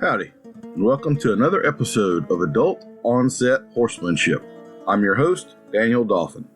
Howdy, and welcome to another episode of Adult Onset Horsemanship. I'm your host, Daniel Dolphin.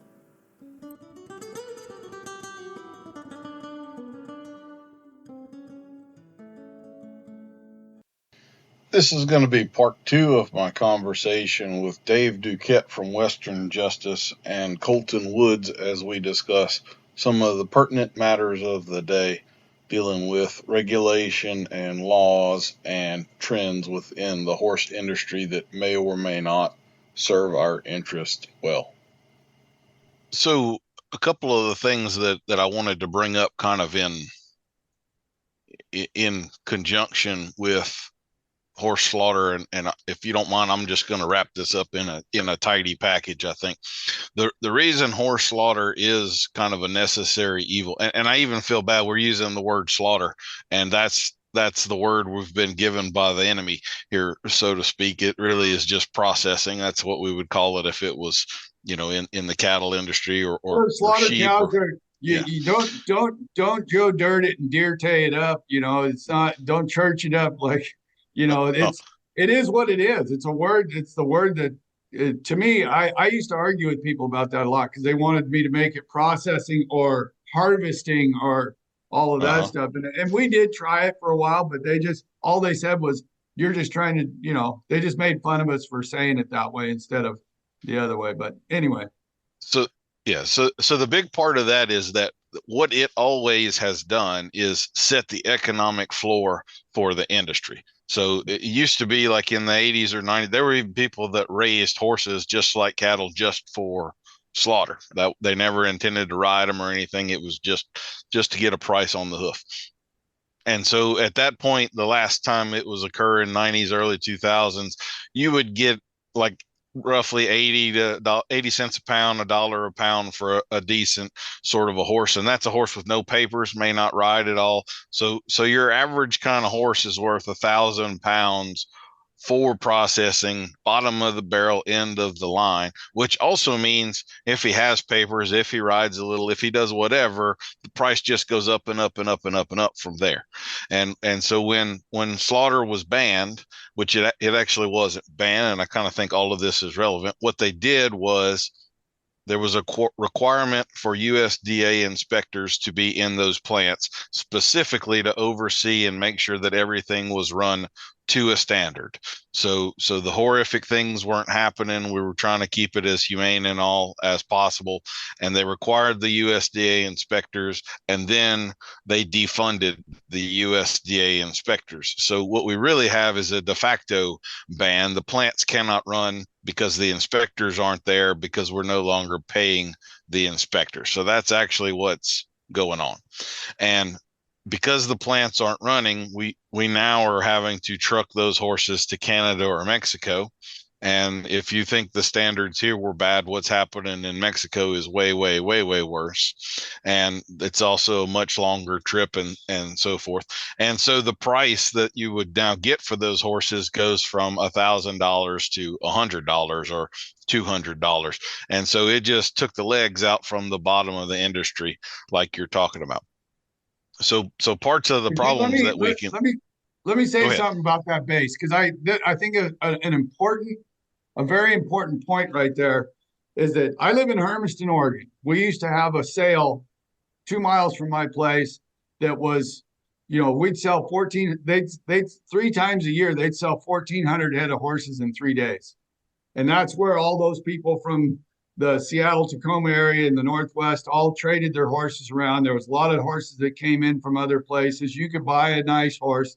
This is going to be part 2 of my conversation with Dave Duquette from Western Justice and Colton Woods as we discuss some of the pertinent matters of the day dealing with regulation and laws and trends within the horse industry that may or may not serve our interest well. So a couple of the things that I wanted to bring up kind of in conjunction with horse slaughter, and if you don't mind, I'm just going to wrap this up in a tidy package. I think the reason horse slaughter is kind of a necessary evil, and I even feel bad we're using the word slaughter, and that's the word we've been given by the enemy here, so to speak. It really is just processing. That's what we would call it if it was, in the cattle industry or slaughter sheep cows you don't Joe Dirt it and deer tay it up. It's not, don't church it up like. It is what it is. It's a word. It's the word that, to me, I used to argue with people about that a lot because they wanted me to make it processing or harvesting or all of that stuff. And we did try it for a while, but all they said was, you're just trying to, they just made fun of us for saying it that way instead of the other way. But anyway. So the big part of that is that what it always has done is set the economic floor for the industry. So it used to be like in the 80s or 90s, there were even people that raised horses just like cattle, just for slaughter. That they never intended to ride them or anything. It was just to get a price on the hoof. And so at that point, the last time it was occurring, 90s, early 2000s, you would get like roughly 80 cents a pound, $1 a pound for a decent sort of a horse. And that's a horse with no papers, may not ride at all. So your average kind of horse is worth 1,000 pounds for processing, bottom of the barrel, end of the line, which also means if he has papers, if he rides a little, if he does whatever, the price just goes up and up and up and up and up from there. And so when slaughter was banned, which it actually wasn't banned, and I kind of think all of this is relevant, what they did was there was a requirement for USDA inspectors to be in those plants specifically to oversee and make sure that everything was run to a standard. So the horrific things weren't happening. We were trying to keep it as humane and all as possible. And they required the USDA inspectors, and then they defunded the USDA inspectors. So what we really have is a de facto ban. The plants cannot run because the inspectors aren't there, because we're no longer paying the inspectors. So that's actually what's going on. And because the plants aren't running, we now are having to truck those horses to Canada or Mexico. And if you think the standards here were bad, what's happening in Mexico is way, way, way, way worse. And it's also a much longer trip and so forth. And so the price that you would now get for those horses goes from $1,000 to $100 or $200. And so it just took the legs out from the bottom of the industry, like you're talking about. So parts of the problems that we can. Let me say something about that base, because I think a very important point right there is that I live in Hermiston, Oregon. We used to have a sale 2 miles from my place that was, we'd sell 14. They'd 3 times a year they'd sell 1,400 head of horses in 3 days, and that's where all those people from the Seattle, Tacoma area in the Northwest all traded their horses around. There was a lot of horses that came in from other places. You could buy a nice horse,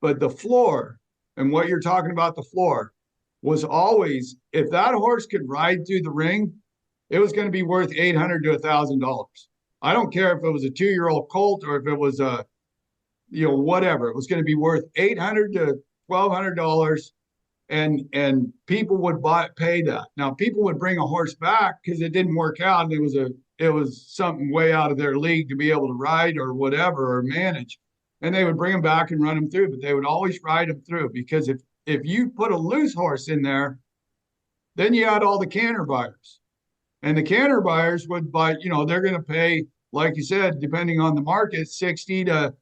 but the floor, and what you're talking about, the floor, was always, if that horse could ride through the ring, it was going to be worth $800 to $1,000. I don't care if it was a 2-year-old colt or if it was a, whatever. It was going to be worth $800 to $1,200. And people would pay that. Now people would bring a horse back because it didn't work out, and it was something way out of their league to be able to ride or whatever or manage, and they would bring them back and run them through. But they would always ride them through, because if you put a loose horse in there, then you had all the canter buyers, and the canter buyers would buy. They're going to pay, like you said, depending on the market, 60 to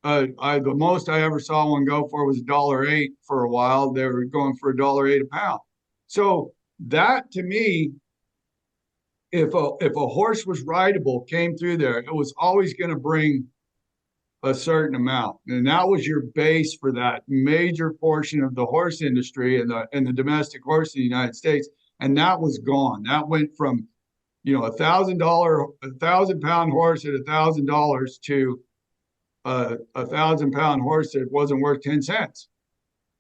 The most I ever saw one go for was $1.08 for a while. They were going for $1.08 a pound. So that to me, if a horse was rideable, came through there, it was always going to bring a certain amount, and that was your base for that major portion of the horse industry and the domestic horse in the United States. And that was gone. That went from, $1,000 horse at $1,000 to a 1,000 pound horse that wasn't worth 10 cents.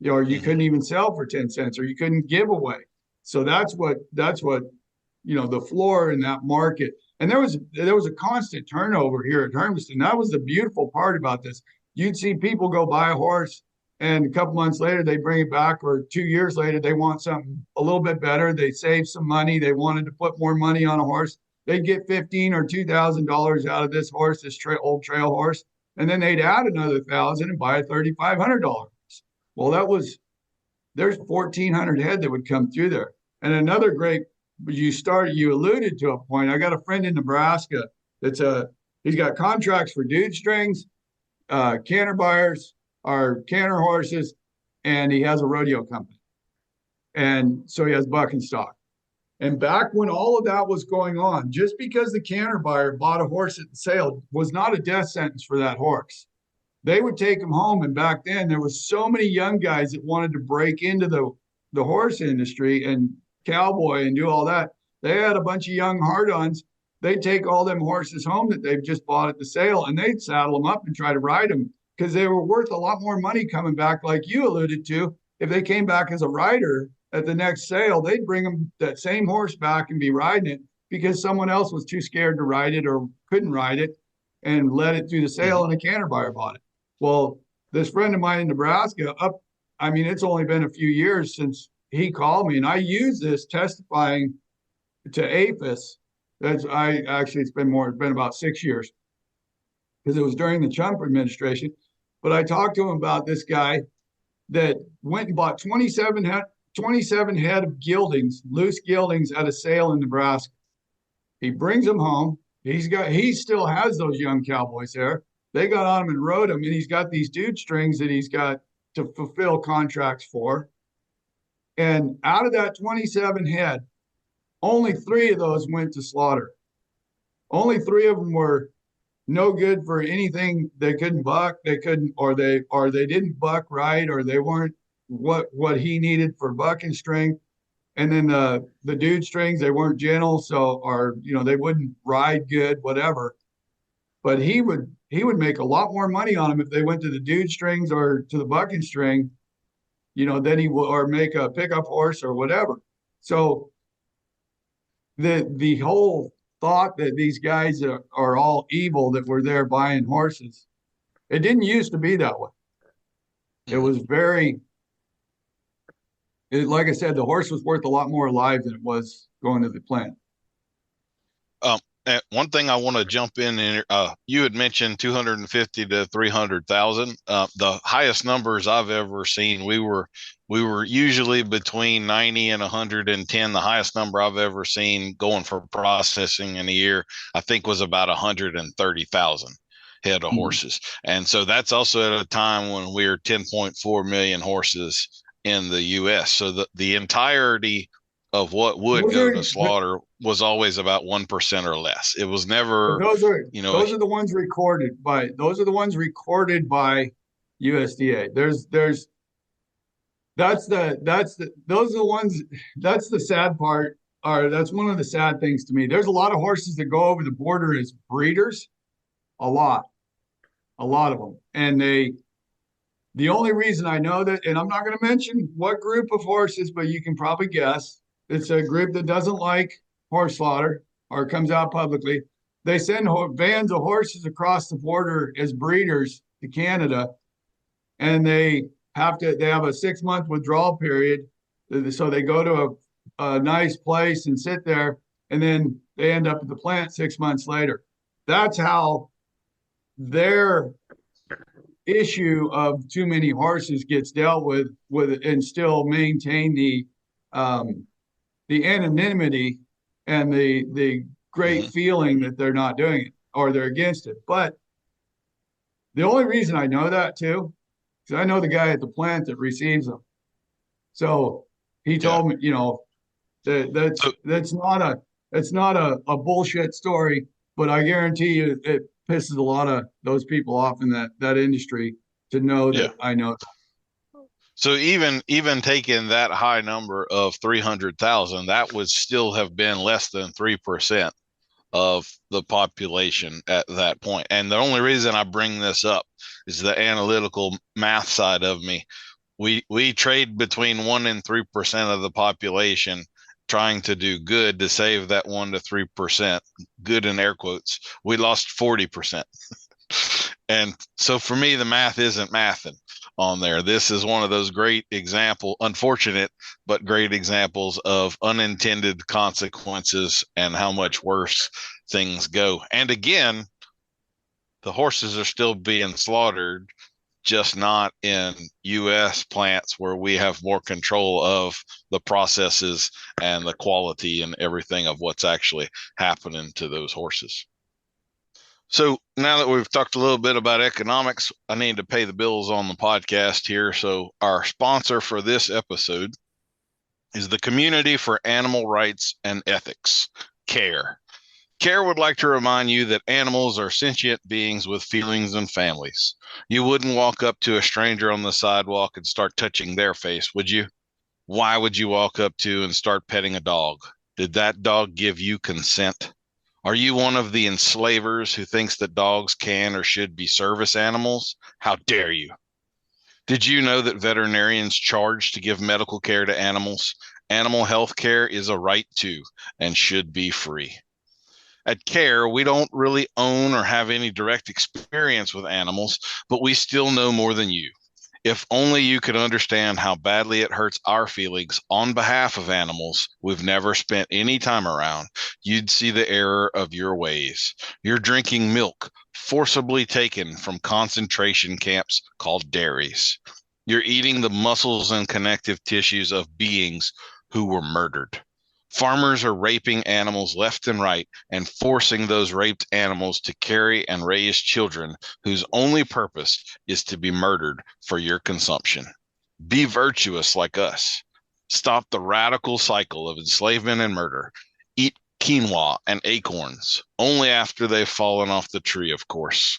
Or you couldn't even sell for 10 cents, or you couldn't give away. So that's what the floor in that market. And there was a constant turnover here at Hermiston. That was the beautiful part about this. You'd see people go buy a horse, and a couple months later they bring it back, or 2 years later they want something a little bit better. They save some money. They wanted to put more money on a horse. They'd get $1,500 or $2,000 out of this horse, this old trail horse, and then they'd add another $1,000 and buy a $3,500 horse. Well, there's 1,400 head that would come through there. And another great, you alluded to a point. I got a friend in Nebraska he's got contracts for dude strings, canter buyers, or canter horses, and he has a rodeo company. And so he has buck and stock. And back when all of that was going on, just because the canter buyer bought a horse at the sale was not a death sentence for that horse. They would take him home. And back then there was so many young guys that wanted to break into the horse industry and cowboy and do all that. They had a bunch of young hard-ons. They'd take all them horses home that they've just bought at the sale, and they'd saddle them up and try to ride them, because they were worth a lot more money coming back, like you alluded to. If they came back as a rider at the next sale, they'd bring them that same horse back and be riding it because someone else was too scared to ride it or couldn't ride it and let it through the sale, and a canter buyer bought it. Well, this friend of mine in Nebraska, it's only been a few years since he called me, and I use this testifying to APHIS. It's been about 6 years, because it was during the Trump administration. But I talked to him about this guy that went and bought 27 head of geldings, loose geldings, at a sale in Nebraska. He brings them home. He still has those young cowboys there. They got on him and rode him, and he's got these dude strings that he's got to fulfill contracts for. And out of that 27 head, only 3 of those went to slaughter. Only 3 of them were no good for anything. They couldn't buck. They couldn't, or they didn't buck right, or they weren't what he needed for bucking strength. And then the dude strings, they weren't gentle, they wouldn't ride good, whatever. But he would make a lot more money on them if they went to the dude strings or to the bucking string, then he would, or make a pickup horse or whatever. So the whole thought that these guys are all evil that were there buying horses, it didn't used to be that way. It was like I said, the horse was worth a lot more alive than it was going to the plant. And one thing I want to jump in, you had mentioned 250 to 300,000. The highest numbers I've ever seen, we were usually between 90 and 110. The highest number I've ever seen going for processing in a year, I think, was about 130,000 head of horses. And so that's also at a time when we were 10.4 million horses in the U.S. So the entirety of what would go to slaughter was always about 1% or less. It was never. Those are the ones recorded by. Those are the ones recorded by USDA. Those are the ones. That's the sad part. Or that's one of the sad things to me. There's a lot of horses that go over the border as breeders. A lot of them, and the only reason I know that, and I'm not going to mention what group of horses, but you can probably guess. It's a group that doesn't like horse slaughter or comes out publicly. They send vans of horses across the border as breeders to Canada, and they have a 6-month withdrawal period. So they go to a nice place and sit there, and then they end up at the plant 6 months later. That's how their issue of too many horses gets dealt with and still maintain the anonymity and the great feeling that they're not doing it or they're against it. But The only reason I know that too, because I know the guy at the plant that receives them. So he told me, that's not a bullshit story, but I guarantee you it pisses a lot of those people off in that industry to know that I know that. So even taking that high number of 300,000, that would still have been less than 3% of the population at that point. And the only reason I bring this up is the analytical math side of me. We trade between 1% and 3% of the population trying to do good to save that 1% to 3%, good in air quotes. We lost 40%. And so for me, the math isn't mathing on there. This is one of those great example, unfortunate, but great examples of unintended consequences and how much worse things go. And again, the horses are still being slaughtered, just not in U.S. plants where we have more control of the processes and the quality and everything of what's actually happening to those horses. So now that we've talked a little bit about economics, I need to pay the bills on the podcast here. So our sponsor for this episode is the Community for Animal Rights and Ethics, CARE. CARE would like to remind you that animals are sentient beings with feelings and families. You wouldn't walk up to a stranger on the sidewalk and start touching their face, would you? Why would you walk up to and start petting a dog? Did that dog give you consent? Are you one of the enslavers who thinks that dogs can or should be service animals? How dare you? Did you know that veterinarians charge to give medical care to animals? Animal health care is a right too and should be free. At CARE, we don't really own or have any direct experience with animals, but we still know more than you. If only you could understand how badly it hurts our feelings on behalf of animals we've never spent any time around, you'd see the error of your ways. You're drinking milk forcibly taken from concentration camps called dairies. You're eating the muscles and connective tissues of beings who were murdered. Farmers are raping animals left and right and forcing those raped animals to carry and raise children whose only purpose is to be murdered for your consumption. Be virtuous like us. Stop the radical cycle of enslavement and murder. Eat quinoa and acorns, only after they've fallen off the tree, of course.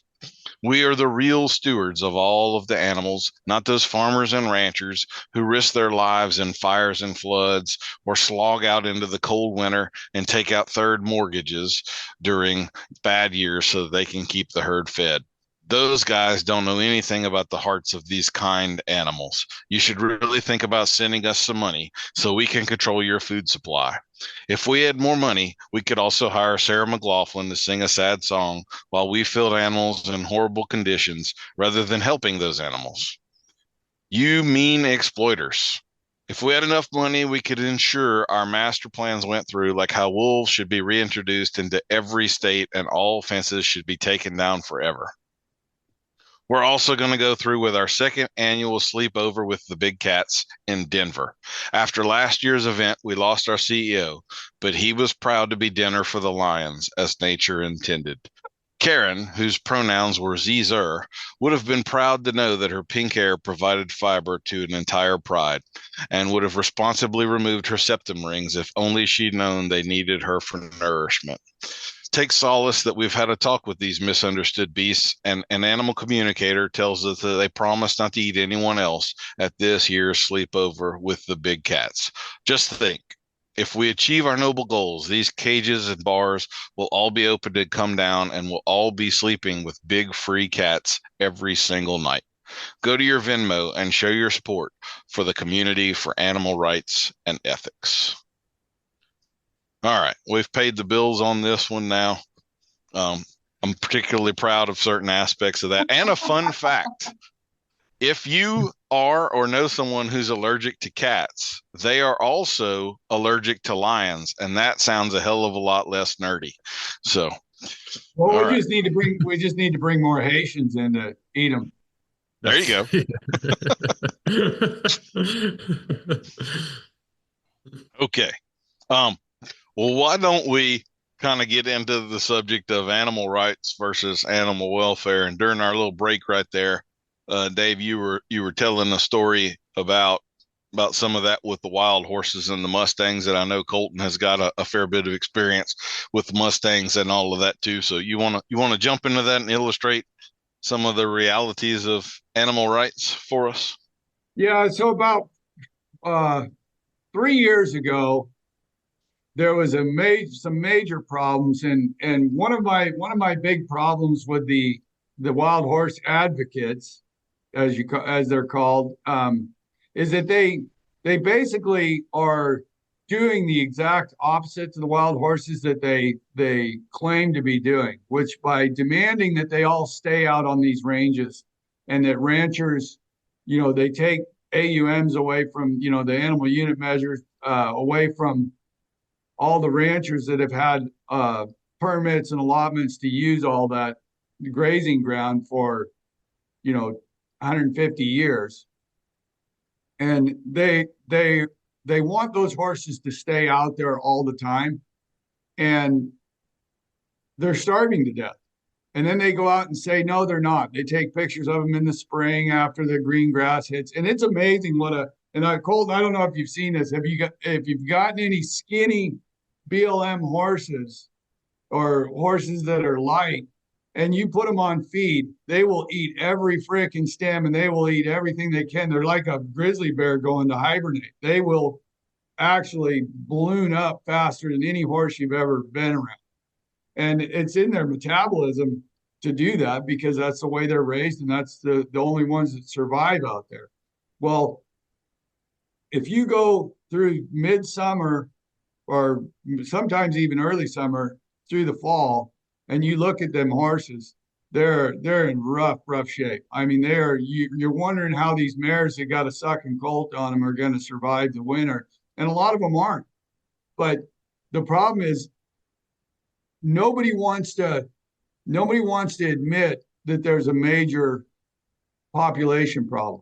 We are the real stewards of all of the animals, not those farmers and ranchers who risk their lives in fires and floods or slog out into the cold winter and take out third mortgages during bad years so that they can keep the herd fed. Those guys don't know anything about the hearts of these kind animals. You should really think about sending us some money so we can control your food supply. If we had more money, we could also hire Sarah McLachlan to sing a sad song while we filled animals in horrible conditions rather than helping those animals. You mean exploiters. If we had enough money, we could ensure our master plans went through, like how wolves should be reintroduced into every state and all fences should be taken down forever. We're also going to go through with our second annual sleepover with the big cats in Denver. After last year's event, we lost our CEO, but he was proud to be dinner for the lions as nature intended. Karen, whose pronouns were Zer, would have been proud to know that her pink hair provided fiber to an entire pride and would have responsibly removed her septum rings if only she'd known they needed her for nourishment. Take solace that we've had a talk with these misunderstood beasts, and an animal communicator tells us that they promise not to eat anyone else at this year's sleepover with the big cats. Just think, if we achieve our noble goals, these cages and bars will all be open to come down and we'll all be sleeping with big free cats every single night. Go to your Venmo and show your support for the Community for Animal Rights and Ethics. All right, we've paid the bills on this one now. I'm particularly proud of certain aspects of that. And a fun fact, if you are or know someone who's allergic to cats, they are also allergic to lions, and that sounds a hell of a lot less nerdy. So, well, we just need to bring more Haitians in to eat them. There you go. Okay. Well, why don't we kind of get into the subject of animal rights versus animal welfare. And during our little break right there, Dave, you were telling a story about some of that with the wild horses and the Mustangs, that I know Colton has got a fair bit of experience with the Mustangs and all of that too. So you wanna jump into that and illustrate some of the realities of animal rights for us? Yeah. So about 3 years ago, there was some major problems, and one of my big problems with the wild horse advocates, as they're called, is that they basically are doing the exact opposite to the wild horses that they claim to be doing, which by demanding that they all stay out on these ranges, and that ranchers, they take AUMs away from, the animal unit measures, away from all the ranchers that have had permits and allotments to use all that grazing ground for 150 years, and they want those horses to stay out there all the time, and they're starving to death. And then they go out and say no, they're not. They take pictures of them in the spring after the green grass hits, and it's amazing Colton, I don't know if you've seen this. If you've gotten any skinny BLM horses or horses that are light, and you put them on feed, they will eat every freaking stem, and they will eat everything they can. They're like a grizzly bear going to hibernate. They will actually balloon up faster than any horse you've ever been around. And it's in their metabolism to do that, because that's the way they're raised, and that's the only ones that survive out there. Well, if you go through midsummer, or sometimes even early summer through the fall, and you look at them horses, they're in rough shape. I mean, you're wondering how these mares that got a sucking colt on them are going to survive the winter, and a lot of them aren't. But the problem is, nobody wants to admit that there's a major population problem,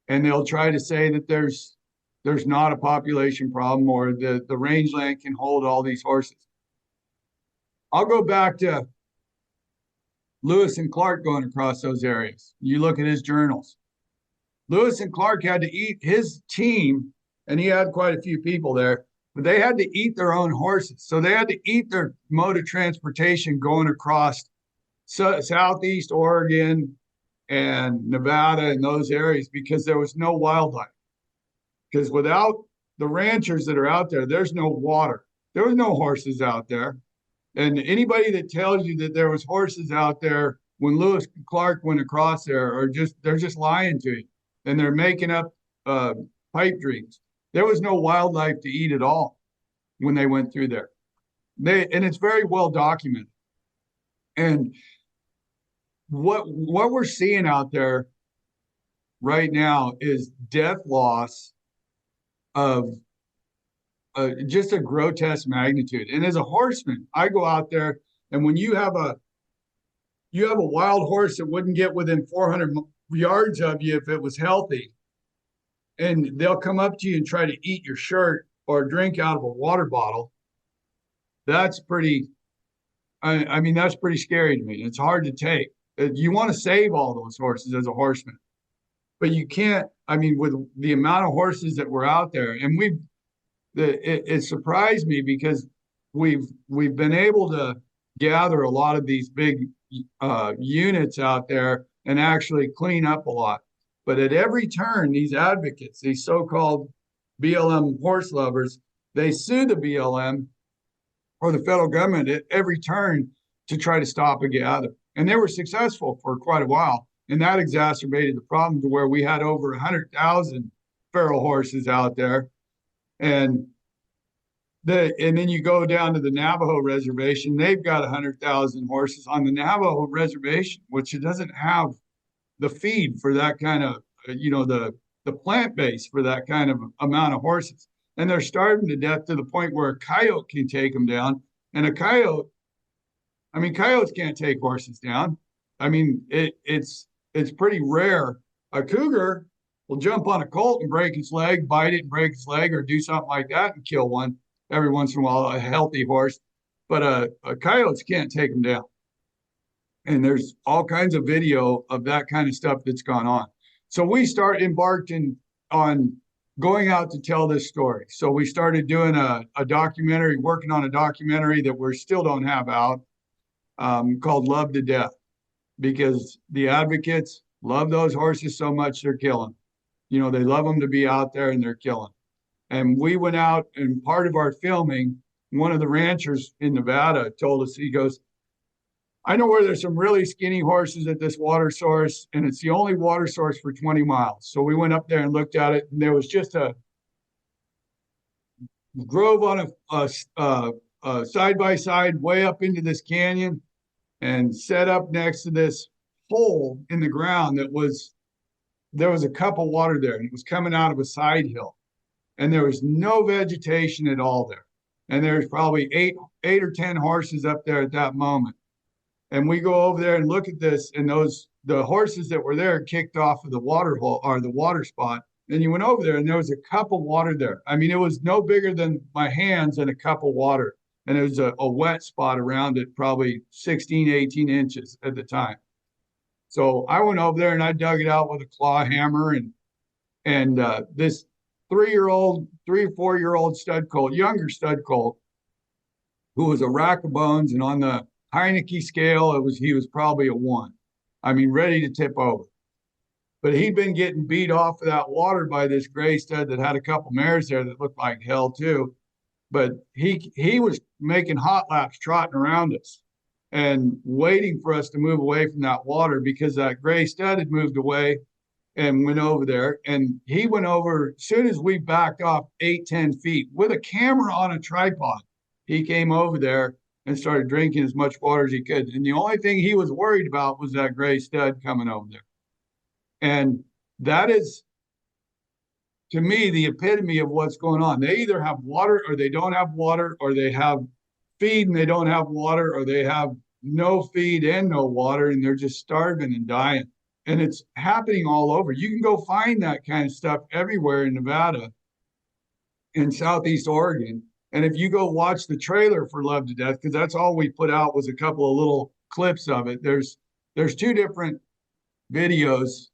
and they'll try to say that there's not a population problem, or the rangeland can hold all these horses. I'll go back to Lewis and Clark going across those areas. You look at his journals. Lewis and Clark had to eat, his team, and he had quite a few people there, but they had to eat their own horses. So they had to eat their mode of transportation going across Southeast Oregon and Nevada and those areas, because there was no wildlife. Because without the ranchers that are out there, there's no water. There was no horses out there. And anybody that tells you that there was horses out there when Lewis and Clark went across there, they're just lying to you, and they're making up pipe dreams. There was no wildlife to eat at all when they went through there. And it's very well documented. And what we're seeing out there right now is death loss of just a grotesque magnitude. And as a horseman, I go out there, and when you have a wild horse that wouldn't get within 400 yards of you if it was healthy, and they'll come up to you and try to eat your shirt or drink out of a water bottle, that's pretty that's pretty scary to me. It's hard to take. You want to save all those horses as a horseman, but you can't. With the amount of horses that were out there, and it surprised me, because we've been able to gather a lot of these big units out there and actually clean up a lot. But at every turn, these advocates, these so-called BLM horse lovers, they sue the BLM or the federal government at every turn to try to stop a gather. And they were successful for quite a while. And that exacerbated the problem to where we had over 100,000 feral horses out there. And then you go down to the Navajo reservation, they've got 100,000 horses on the Navajo reservation, which it doesn't have the feed for that kind of, the plant base for that kind of amount of horses. And they're starving to death to the point where a coyote can take them down. And coyotes can't take horses down. It's pretty rare. A cougar will jump on a colt and break its leg, bite it and break its leg, or do something like that and kill one every once in a while, a healthy horse. but coyotes can't take them down. And there's all kinds of video of that kind of stuff that's gone on. So we embarked on going out to tell this story. So we started doing a documentary, working on a documentary that we still don't have out, called Love to Death, because the advocates love those horses so much they're killing. You know, they love them to be out there and they're killing. And we went out, and part of our filming, one of the ranchers in Nevada told us, he goes, I know where there's some really skinny horses at this water source, and it's the only water source for 20 miles. So we went up there and looked at it, and there was just a grove on a side-by-side way up into this canyon, and set up next to this hole in the ground there was a cup of water there, and it was coming out of a side hill. And there was no vegetation at all there. And there's probably eight or 10 horses up there at that moment. And we go over there and look at this, and the horses that were there kicked off of the water hole or the water spot. And you went over there, and there was a cup of water there. I mean, it was no bigger than my hands and a cup of water. And there was a wet spot around it, probably 16, 18 inches at the time. So I went over there and I dug it out with a claw hammer, and this 3 or 4-year-old stud colt, younger stud colt, who was a rack of bones, and on the Heineke scale, he was probably a 1. I mean, ready to tip over. But he'd been getting beat off of that water by this gray stud that had a couple mares there that looked like hell too. But he was making hot laps trotting around us and waiting for us to move away from that water, because that gray stud had moved away and went over there. And he went over as soon as we backed off 8-10 feet with a camera on a tripod. He came over there and started drinking as much water as he could. And the only thing he was worried about was that gray stud coming over there. And that is, to me, the epitome of what's going on. They either have water or they don't have water, or they have feed and they don't have water, or they have no feed and no water, and they're just starving and dying. And it's happening all over. You can go find that kind of stuff everywhere in Nevada and Southeast Oregon. And if you go watch the trailer for Love to Death, because that's all we put out was a couple of little clips of it. There's 2 different videos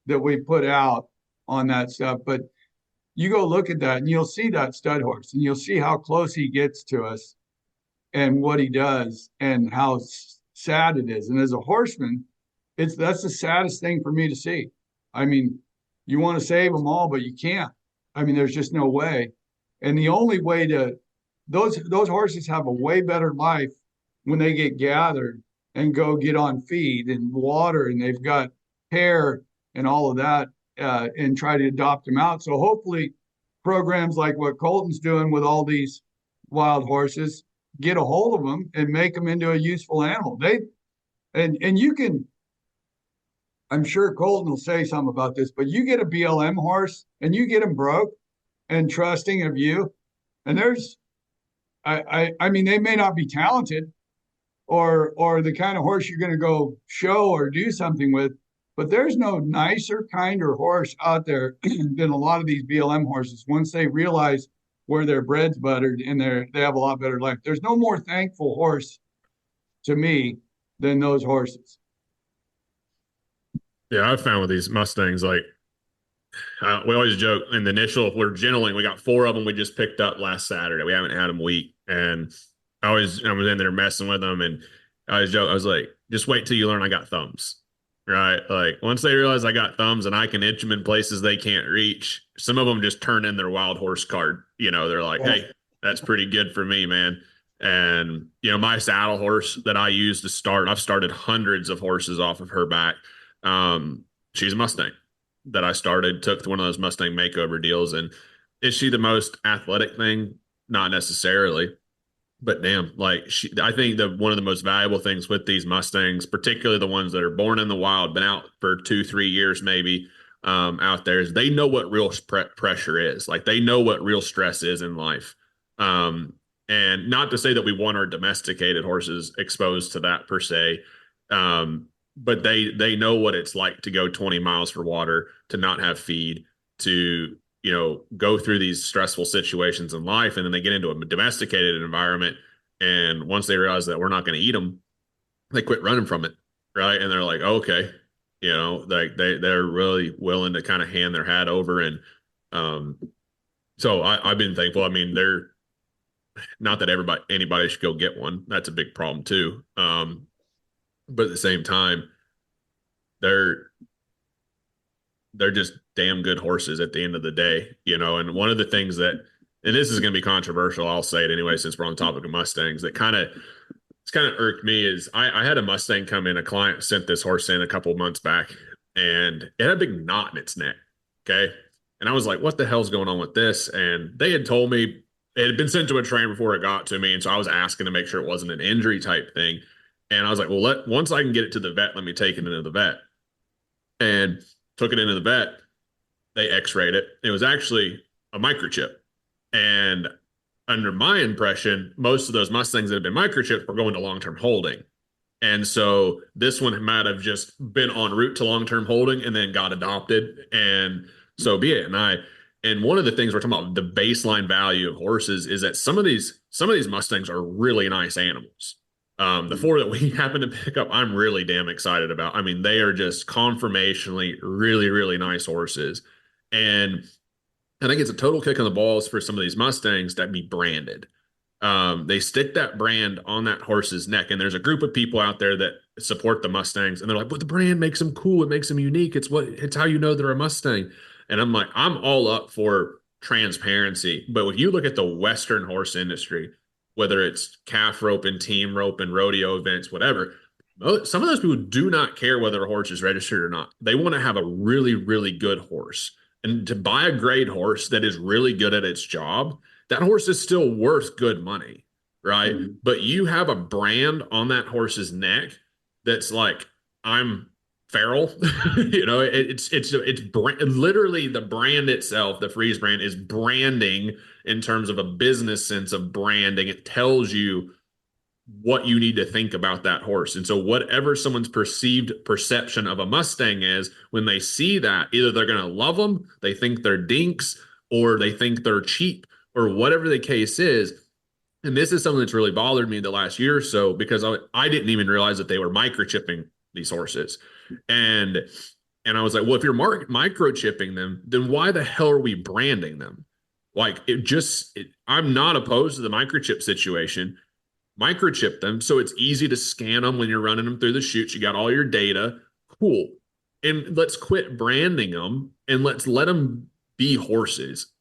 that we put out on that stuff. But you go look at that and you'll see that stud horse, and you'll see how close he gets to us and what he does and how sad it is. And as a horseman, that's the saddest thing for me to see. I mean, you want to save them all, but you can't. I mean, there's just no way. And the only way those horses have a way better life when they get gathered and go get on feed and water, and they've got hair and all of that, and try to adopt them out. So hopefully programs like what Colton's doing with all these wild horses get a hold of them and make them into a useful animal. And you can, I'm sure Colton will say something about this, but you get a BLM horse and you get them broke and trusting of you. And I mean, they may not be talented or the kind of horse you're going to go show or do something with, but there's no nicer, kinder horse out there than a lot of these BLM horses. Once they realize where their bread's buttered and they have a lot better life. There's no more thankful horse to me than those horses. Yeah, I've found with these Mustangs, like we always joke in the initial, if we're gentling, we got 4 of them we just picked up last Saturday. We haven't had them week. And I was in there messing with them, and I always joke, I was like, just wait till you learn I got thumbs. Right. Like once they realize I got thumbs and I can itch them in places they can't reach, some of them just turn in their wild horse card. You know, they're like, hey, that's pretty good for me, man. And, you know, my saddle horse that I use to start, I've started hundreds of horses off of her back. She's a Mustang that I started, took one of those Mustang makeover deals. And is she the most athletic thing? Not necessarily. But damn, like I think one of the most valuable things with these Mustangs, particularly the ones that are born in the wild, been out for 2-3 years maybe out there, is they know what real pressure is. Like they know what real stress is in life. And not to say that we want our domesticated horses exposed to that per se, but they know what it's like to go 20 miles for water, to not have feed, to go through these stressful situations in life, and then they get into a domesticated environment And once they realize that we're not going to eat them, they quit running from it. Right. And they're like, okay, like they're really willing to kind of hand their hat over. And so I've been thankful. I mean, they're not that anybody should go get one. That's a big problem too. But at the same time, they're just damn good horses at the end of the day, and one of the things that, and this is going to be controversial, I'll say it anyway, since we're on the topic of Mustangs, that it's kind of irked me is I had a Mustang come in. A client sent this horse in a couple of months back, and it had a big knot in its neck. Okay. And I was like, what the hell's going on with this? And they had told me it had been sent to a trainer before it got to me. And so I was asking to make sure it wasn't an injury type thing. And I was like, well, once I can get it to the vet, let me take it into the vet. And took it into the vet. They x-rayed it. It was actually a microchip. And under my impression, most of those Mustangs that have been microchipped were going to long-term holding. And so this one might have just been en route to long-term holding and then got adopted. And so be it. And one of the things we're talking about, the baseline value of horses, is that some of these Mustangs are really nice animals. The 4 that we happen to pick up, I'm really damn excited about. I mean, they are just conformationally really, really nice horses. And I think it's a total kick in the balls for some of these Mustangs that be branded. They stick that brand on that horse's neck. And there's a group of people out there that support the Mustangs. And they're like, but the brand makes them cool. It makes them unique. It's how you know they're a Mustang. And I'm like, I'm all up for transparency. But if you look at the Western horse industry, whether it's calf rope and team rope and rodeo events, whatever, some of those people do not care whether a horse is registered or not. They want to have a really, really good horse. And to buy a great horse that is really good at its job, that horse is still worth good money, right? Mm-hmm. But you have a brand on that horse's neck that's like, I'm feral. It's literally the brand itself. The Freeze brand is branding in terms of a business sense of branding. It tells you what you need to think about that horse. And so whatever someone's perceived perception of a Mustang is, when they see that, either they're going to love them, they think they're dinks, or they think they're cheap, or whatever the case is. And this is something that's really bothered me the last year or so, because I didn't even realize that they were microchipping these horses. And I was like, well, if you're microchipping them, then why the hell are we branding them? Like, I'm not opposed to the microchip situation. Microchip them so it's easy to scan them when you're running them through the chutes. You got all your data. Cool. And let's quit branding them and let's let them be horses,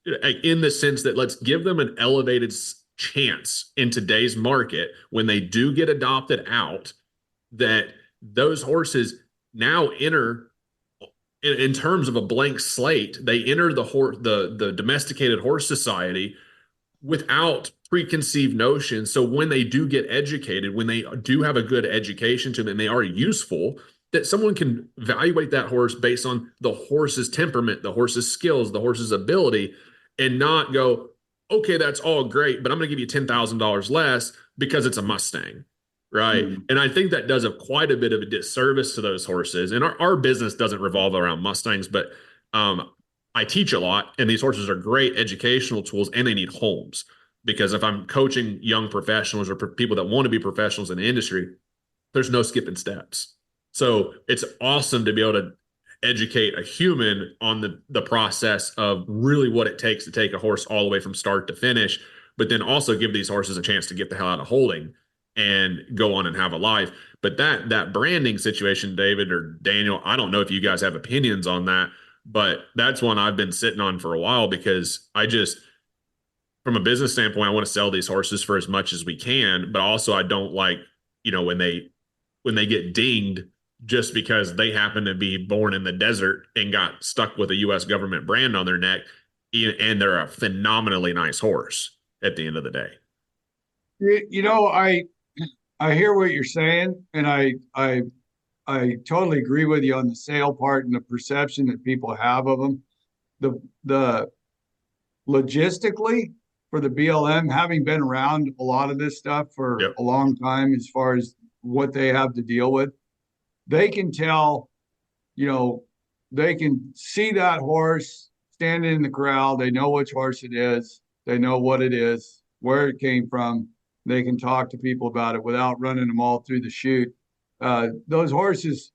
in the sense that let's give them an elevated chance in today's market when they do get adopted out, that those horses now enter, in terms of a blank slate, they enter the domesticated horse society without preconceived notions. So when they do get educated, when they do have a good education to them, and they are useful, that someone can evaluate that horse based on the horse's temperament, the horse's skills, the horse's ability, and not go, okay, that's all great, but I'm going to give you $10,000 less because it's a Mustang. Right. Mm-hmm. And I think that does quite a bit of a disservice to those horses. And our business doesn't revolve around Mustangs, but I teach a lot, and these horses are great educational tools, and they need homes. Because if I'm coaching young professionals or people that want to be professionals in the industry, there's no skipping steps. So it's awesome to be able to educate a human on the process of really what it takes to take a horse all the way from start to finish, but then also give these horses a chance to get the hell out of holding and go on and have a life. But that branding situation, David or Daniel, I don't know if you guys have opinions on that, but that's one I've been sitting on for a while, because from a business standpoint, I want to sell these horses for as much as we can, but also I don't like, when they get dinged just because they happen to be born in the desert and got stuck with a U.S. government brand on their neck, and they're a phenomenally nice horse at the end of the day. I hear what you're saying, and I totally agree with you on the sale part and the perception that people have of them. The logistically, for the BLM, having been around a lot of this stuff for a long time, as far as what they have to deal with, they can tell, they can see that horse standing in the corral. They know which horse it is. They know what it is, where it came from. They can talk to people about it without running them all through the chute. Those horses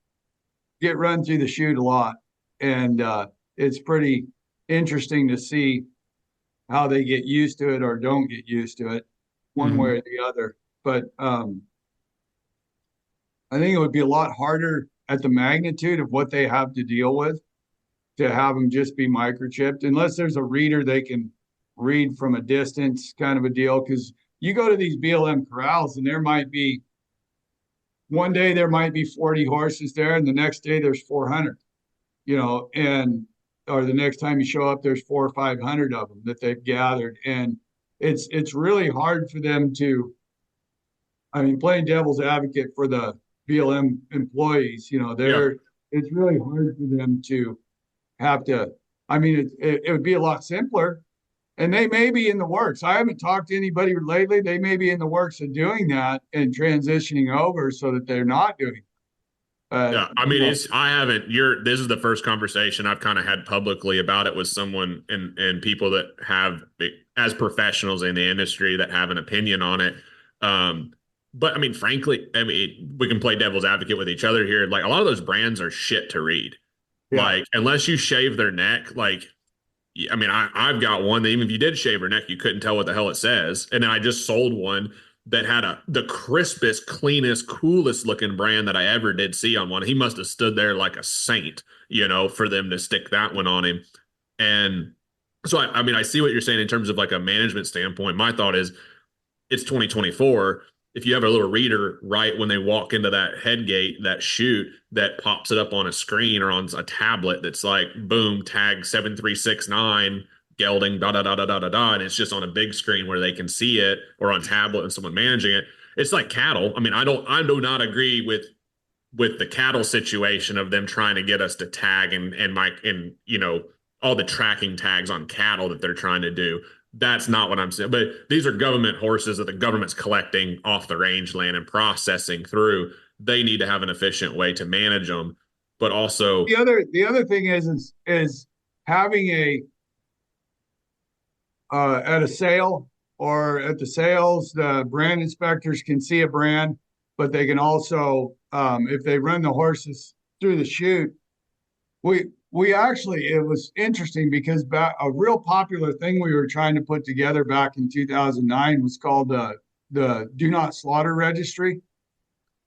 get run through the chute a lot, and it's pretty interesting to see how they get used to it or don't get used to it, one way or the other. But I think it would be a lot harder at the magnitude of what they have to deal with to have them just be microchipped, unless there's a reader they can read from a distance, kind of a deal. Because you go to these BLM corrals and there might be one day there might be 40 horses there, and the next day there's 400, and or the next time you show up, there's 400 or 500 of them that they've gathered. And it's really hard for them to, playing devil's advocate for the BLM employees, it's really hard for them to have to, it would be a lot simpler, and they may be in the works. I haven't talked to anybody lately. They may be in the works of doing that and transitioning over so that they're not doing it. This is the first conversation I've kind of had publicly about it with someone and people that have, as professionals in the industry, that have an opinion on it. But frankly, we can play devil's advocate with each other here. Like, a lot of those brands are shit to read. Yeah. Like, unless you shave their neck, I've got one that even if you did shave her neck, you couldn't tell what the hell it says. And then I just sold one that had the crispest, cleanest, coolest looking brand that I ever did see on one. He must have stood there like a saint, for them to stick that one on him. And so, I see what you're saying in terms of like a management standpoint. My thought is, it's 2024. If you have a little reader right when they walk into that head gate, that chute, that pops it up on a screen or on a tablet that's like, boom, tag 7369, gelding, da da da da da da da, and it's just on a big screen where they can see it, or on tablet and someone managing it. It's like cattle. I do not agree with the cattle situation of them trying to get us to tag and all the tracking tags on cattle that they're trying to do. That's not what I'm saying. But these are government horses that the government's collecting off the rangeland and processing through. They need to have an efficient way to manage them. But also, the other thing is having at a sale or at the sales, the brand inspectors can see a brand, but they can also, if they run the horses through the chute, we actually, it was interesting because a real popular thing we were trying to put together back in 2009 was called the Do Not Slaughter Registry.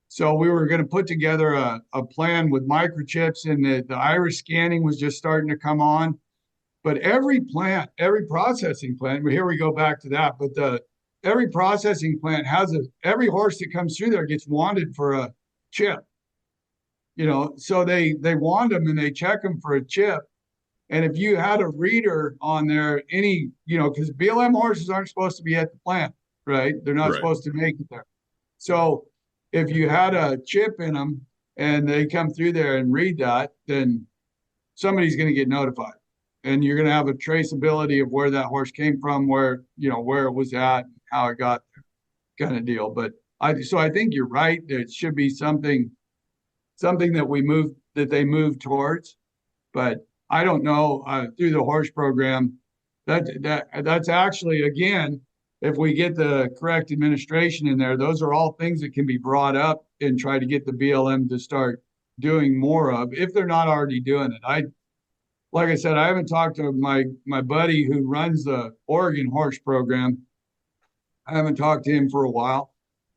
So we were going to put together a plan with microchips, and the iris scanning was just starting to come on. But every processing plant, but here we go back to that, but every processing plant has every horse that comes through there gets wanted for a chip. So they wand them and they check them for a chip. And if you had a reader on there, because BLM horses aren't supposed to be at the plant, right? They're not supposed to make it there. So if you had a chip in them and they come through there and read that, then somebody's going to get notified. And you're going to have a traceability of where that horse came from, where it was at, how it got there, kind of deal. But I think you're right. There should be something that they move towards, but I don't know, through the horse program, that's actually, again, if we get the correct administration in there, those are all things that can be brought up and try to get the BLM to start doing more of, if they're not already doing it. Like I said, I haven't talked to my buddy who runs the Oregon horse program. I haven't talked to him for a while.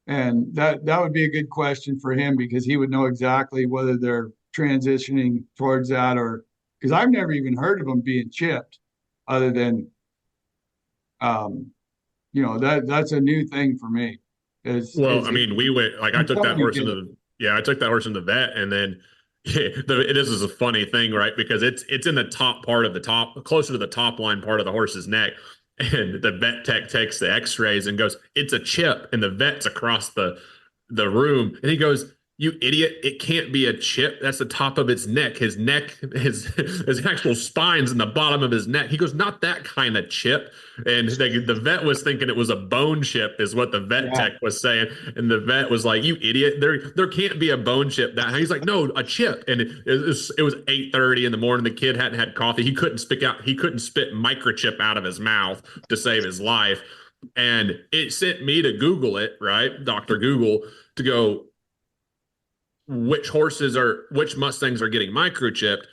And that would be a good question for him, because he would know exactly whether they're transitioning towards that, or because I've never even heard of them being chipped, other than, that's a new thing for me. We went, like, I took that horse into the vet, and then this is a funny thing, right? Because it's in the top part of closer to the top line part of the horse's neck. And the vet tech takes the x-rays and goes, "It's a chip." And the vet's across the room. And he goes, "You idiot. It can't be a chip. That's the top of its neck. His neck, his actual spine's in the bottom of his neck." He goes, "Not that kind of chip." And the vet was thinking it was a bone chip, is what the vet tech was saying. And the vet was like, "You idiot. There can't be a bone chip." He's like, "No, a chip." And it was 8:30 in the morning. The kid hadn't had coffee. He couldn't spit microchip out of his mouth to save his life. And it sent me to Google it, right? Dr. Google, to go, which Mustangs are getting microchipped.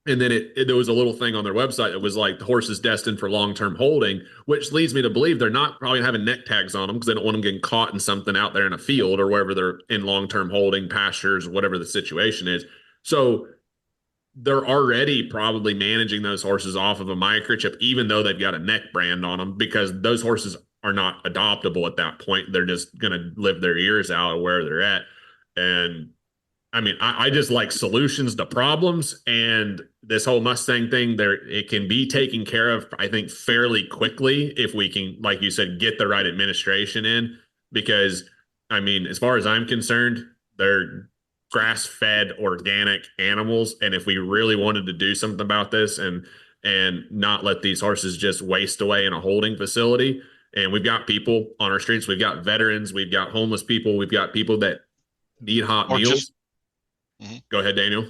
And then there was a little thing on their website that was like the horses destined for long-term holding, which leads me to believe they're not probably having neck tags on them because they don't want them getting caught in something out there in a field or wherever they're in long-term holding, pastures, whatever the situation is. So they're already probably managing those horses off of a microchip, even though they've got a neck brand on them, because those horses are not adoptable at that point. They're just going to live their ears out of where they're at. And I mean, I just like solutions to problems, and this whole Mustang thing it can be taken care of, I think, fairly quickly if we can, like you said, get the right administration in, because I mean, as far as I'm concerned, they're grass-fed organic animals. And if we really wanted to do something about this and not let these horses just waste away in a holding facility, and we've got people on our streets, we've got veterans, we've got homeless people, we've got people that need hot meals. Go ahead, Daniel.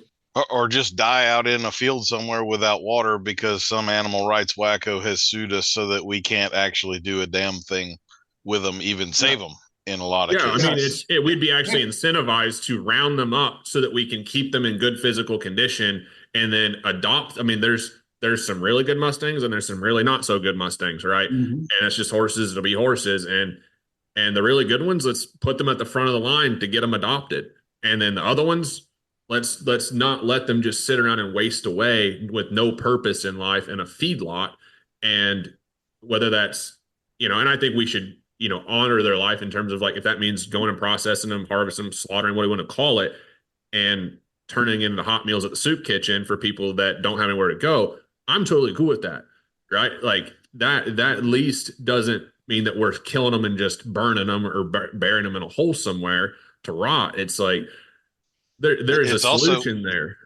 Or just die out in a field somewhere without water because some animal rights wacko has sued us so that we can't actually do a damn thing with them, even save them in a lot of cases. I mean, we'd be actually incentivized to round them up so that we can keep them in good physical condition and then adopt. I mean, there's some really good Mustangs and there's some really not so good Mustangs, right? Mm-hmm. And it's just horses to be horses. And the really good ones, let's put them at the front of the line to get them adopted. And then the other ones, let's not let them just sit around and waste away with no purpose in life in a feedlot. And whether that's, and I think we should, honor their life in terms of, like, if that means going and processing them, harvesting them, slaughtering, what do you want to call it, and turning into hot meals at the soup kitchen for people that don't have anywhere to go, I'm totally cool with that, right? Like that at least doesn't mean that we're killing them and just burning them or burying them in a hole somewhere to rot. It's like, there's a solution also there.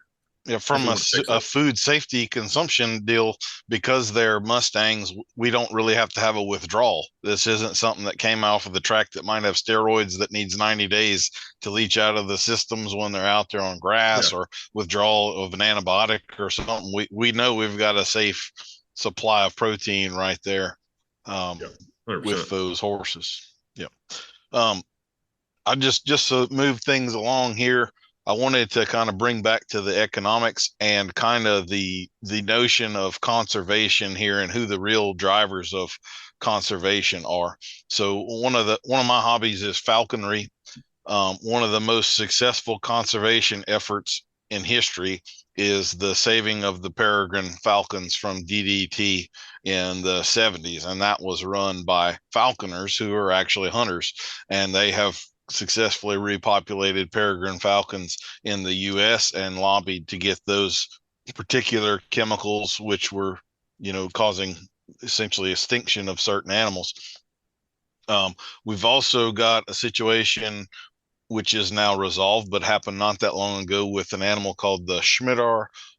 Yeah, from a food safety consumption deal, because they're Mustangs, we don't really have to have a withdrawal. This isn't something that came off of the track that might have steroids that needs 90 days to leach out of the systems when they're out there on grass, or withdrawal of an antibiotic or something. We know we've got a safe supply of protein right there with those horses. Yeah. I just to move things along here, I wanted to kind of bring back to the economics and kind of the notion of conservation here and who the real drivers of conservation are. So one of my hobbies is falconry. One of the most successful conservation efforts in history is the saving of the peregrine falcons from DDT in the 70s. And that was run by falconers who are actually hunters, and they have successfully repopulated peregrine falcons in the U.S. and lobbied to get those particular chemicals, which were, causing essentially extinction of certain animals. We've also got a situation which is now resolved, but happened not that long ago, with an animal called the Schmidt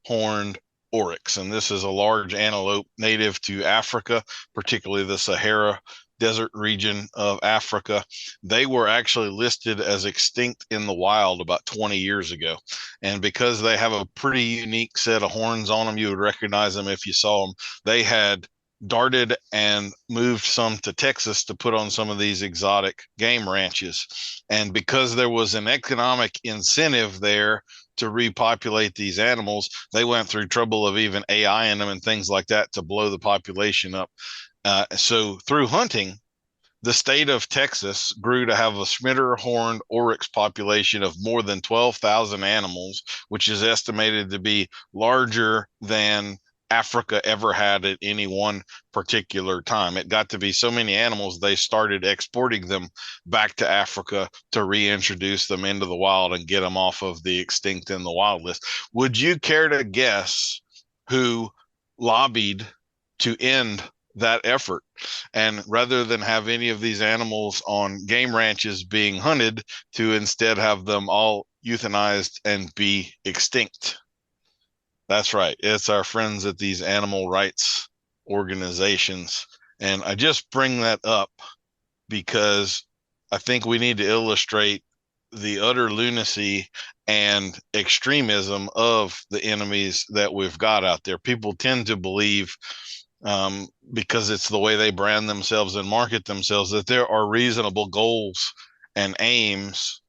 horned oryx. And this is a large antelope native to Africa, particularly the Sahara desert region of Africa. They were actually listed as extinct in the wild about 20 years ago. And because they have a pretty unique set of horns on them, you would recognize them if you saw them. They had darted and moved some to Texas to put on some of these exotic game ranches. And because there was an economic incentive there to repopulate these animals, they went through trouble of even AI in them and things like that to blow the population up. So through hunting, the state of Texas grew to have a Schmidt-horned oryx population of more than 12,000 animals, which is estimated to be larger than Africa ever had at any one particular time. It got to be so many animals, they started exporting them back to Africa to reintroduce them into the wild and get them off of the extinct in the wild list. Would you care to guess who lobbied to end that effort? And rather than have any of these animals on game ranches being hunted, to instead have them all euthanized and be extinct? That's right. It's our friends at these animal rights organizations. And I just bring that up because I think we need to illustrate the utter lunacy and extremism of the enemies that we've got out there. People tend to believe because it's the way they brand themselves and market themselves, that there are reasonable goals and aims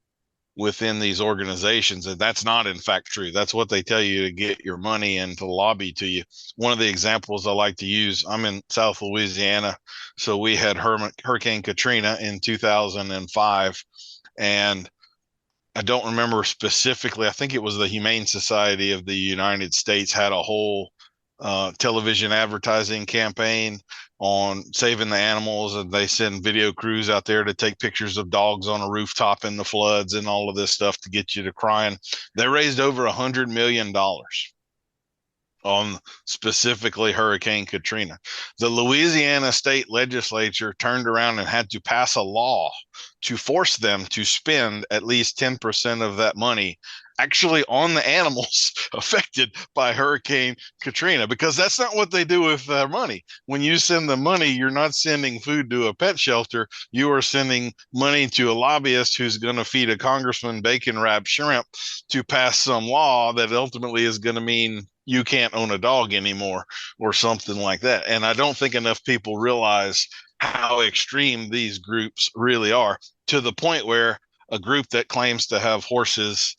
within these organizations. And that's not, in fact, true. That's what they tell you to get your money and to lobby to you. One of the examples I like to use, I'm in South Louisiana. So we had Hurricane Katrina in 2005. And I don't remember specifically. I think it was the Humane Society of the United States had a whole television advertising campaign on saving the animals, and they send video crews out there to take pictures of dogs on a rooftop in the floods and all of this stuff to get you to crying. They raised over $100 million on specifically Hurricane Katrina. The Louisiana state legislature turned around and had to pass a law to force them to spend at least 10% of that money actually on the animals affected by Hurricane Katrina, because that's not what they do with their money. When you send the money, you're not sending food to a pet shelter. You are sending money to a lobbyist who's going to feed a congressman bacon wrapped shrimp to pass some law that ultimately is going to mean you can't own a dog anymore or something like that. And I don't think enough people realize how extreme these groups really are, to the point where a group that claims to have horses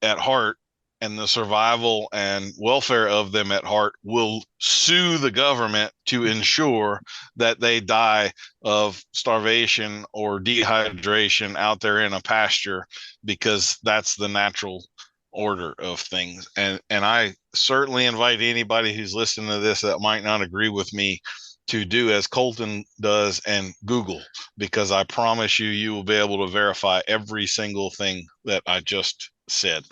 at heart and the survival and welfare of them at heart will sue the government to ensure that they die of starvation or dehydration out there in a pasture, because that's the natural order of things. And I certainly invite anybody who's listening to this that might not agree with me to do as Colton does and Google, because I promise you, you will be able to verify every single thing that I just said.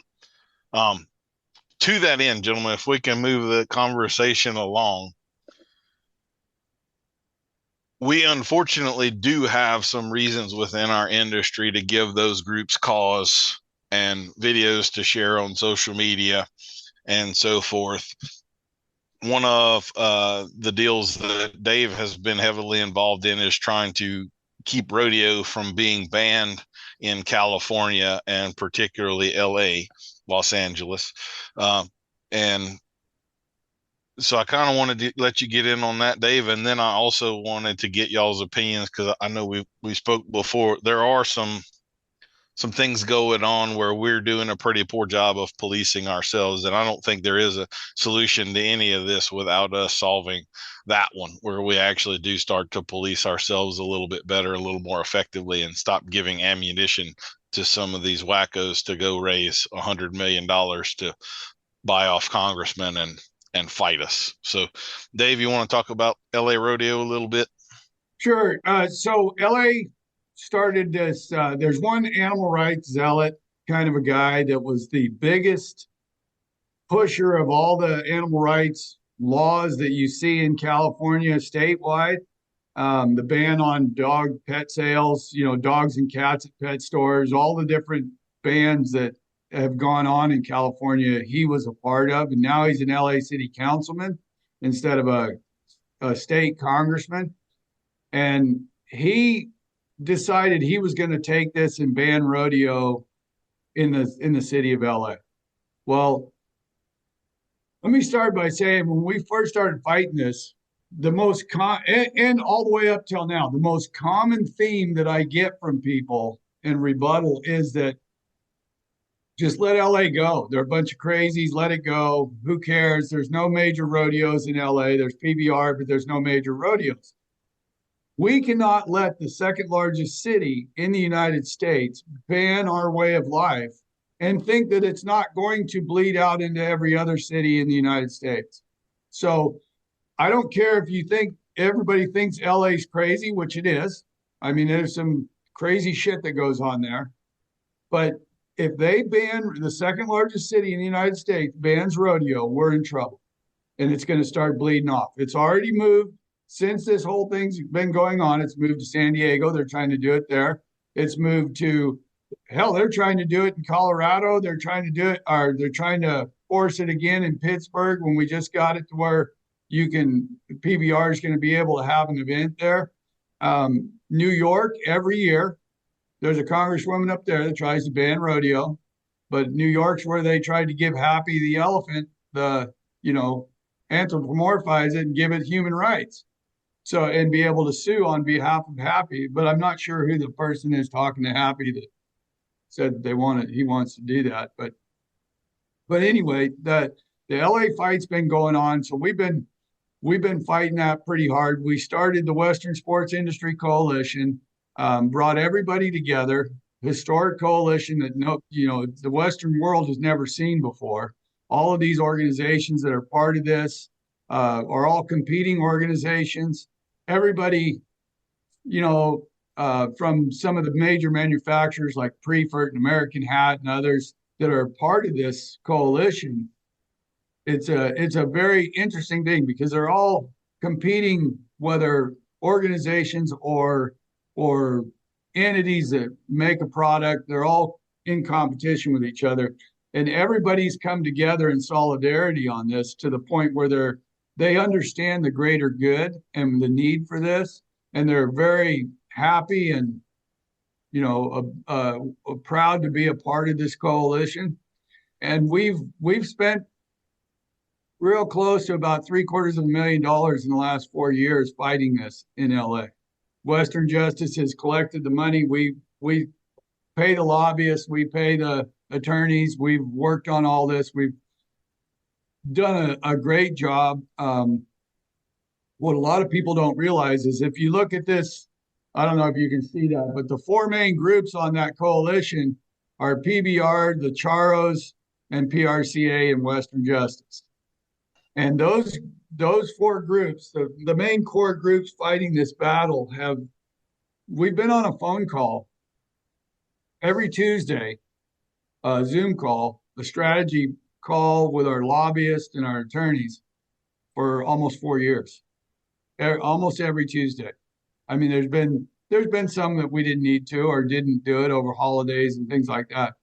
To that end, gentlemen, if we can move the conversation along, we unfortunately do have some reasons within our industry to give those groups cause and videos to share on social media and so forth. One of the deals that Dave has been heavily involved in is trying to keep rodeo from being banned in California, and particularly LA, Los Angeles. And so I kind of wanted to let you get in on that, Dave. And then I also wanted to get y'all's opinions, because I know we spoke before. There are some things going on where we're doing a pretty poor job of policing ourselves. And I don't think there is a solution to any of this without us solving that one, where we actually do start to police ourselves a little bit better, a little more effectively, and stop giving ammunition to some of these wackos to go raise $100 million to buy off congressmen and fight us. So Dave, you want to talk about LA rodeo a little bit? Sure. So LA started this, there's one animal rights zealot kind of a guy that was the biggest pusher of all the animal rights laws that you see in California statewide. The ban on dog pet sales, dogs and cats at pet stores, all the different bans that have gone on in California, he was a part of. And now he's an LA city councilman instead of a state congressman. And he decided he was going to take this and ban rodeo in the city of LA. Well, let me start by saying, when we first started fighting this, the most and all the way up till now, the most common theme that I get from people in rebuttal is that just let LA go. They're a bunch of crazies. Let it go. Who cares? There's no major rodeos in LA. There's PBR, but there's no major rodeos. We cannot let the second largest city in the United States ban our way of life and think that it's not going to bleed out into every other city in the United States. So I don't care if you think everybody thinks LA's crazy, which it is. I mean, there's some crazy shit that goes on there. But if they ban the second largest city in the United States, bans rodeo, we're in trouble. And it's going to start bleeding off. It's already moved. Since this whole thing's been going on, it's moved to San Diego. They're trying to do it there. It's moved to, hell, they're trying to do it in Colorado. They're trying to do it, or they're trying to force it again in Pittsburgh, when we just got it to where PBR is going to be able to have an event there. New York, every year, there's a congresswoman up there that tries to ban rodeo. But New York's where they tried to give Happy the elephant the anthropomorphize it and give it human rights. So, and be able to sue on behalf of Happy, but I'm not sure who the person is talking to Happy that said he wants to do that. But anyway, the LA fight's been going on. So we've been fighting that pretty hard. We started the Western Sports Industry Coalition, brought everybody together, historic coalition that the Western world has never seen before. All of these organizations that are part of this are all competing organizations. Everybody, from some of the major manufacturers like Prefert and American Hat and others that are part of this coalition. It's a very interesting thing because they're all competing, whether organizations or entities that make a product, they're all in competition with each other. And everybody's come together in solidarity on this to the point where they understand the greater good and the need for this. And they're very happy and, proud to be a part of this coalition. And we've spent real close to about $750,000 in the last 4 years fighting this in LA. Western Justice has collected the money. We pay the lobbyists, we pay the attorneys. We've worked on all this. We've done a great job. What a lot of people don't realize is if you look at this, I don't know if you can see that, but the four main groups on that coalition are PBR, the Charros, and PRCA and Western Justice. And those four groups, the main core groups fighting this battle, we've been on a phone call every Tuesday, a Zoom call, a strategy call with our lobbyists and our attorneys for almost 4 years, almost every Tuesday. I mean, there's been some that we didn't need to or didn't do it over holidays and things like that.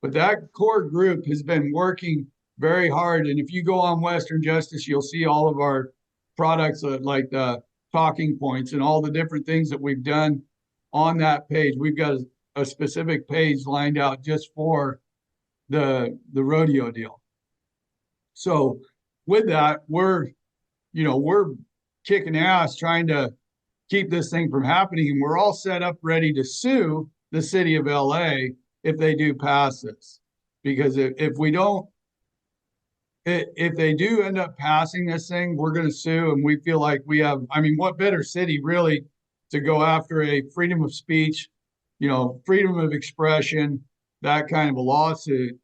But that core group has been working very hard. And if you go on Western Justice, you'll see all of our products like the talking points and all the different things that we've done on that page. We've got a specific page lined out just for the rodeo deal. So with that, we're kicking ass trying to keep this thing from happening. And we're all set up ready to sue the city of LA if they do pass this. Because if they do end up passing this thing, we're going to sue. And we feel like we have, what better city really to go after a freedom of speech, freedom of expression, that kind of a lawsuit.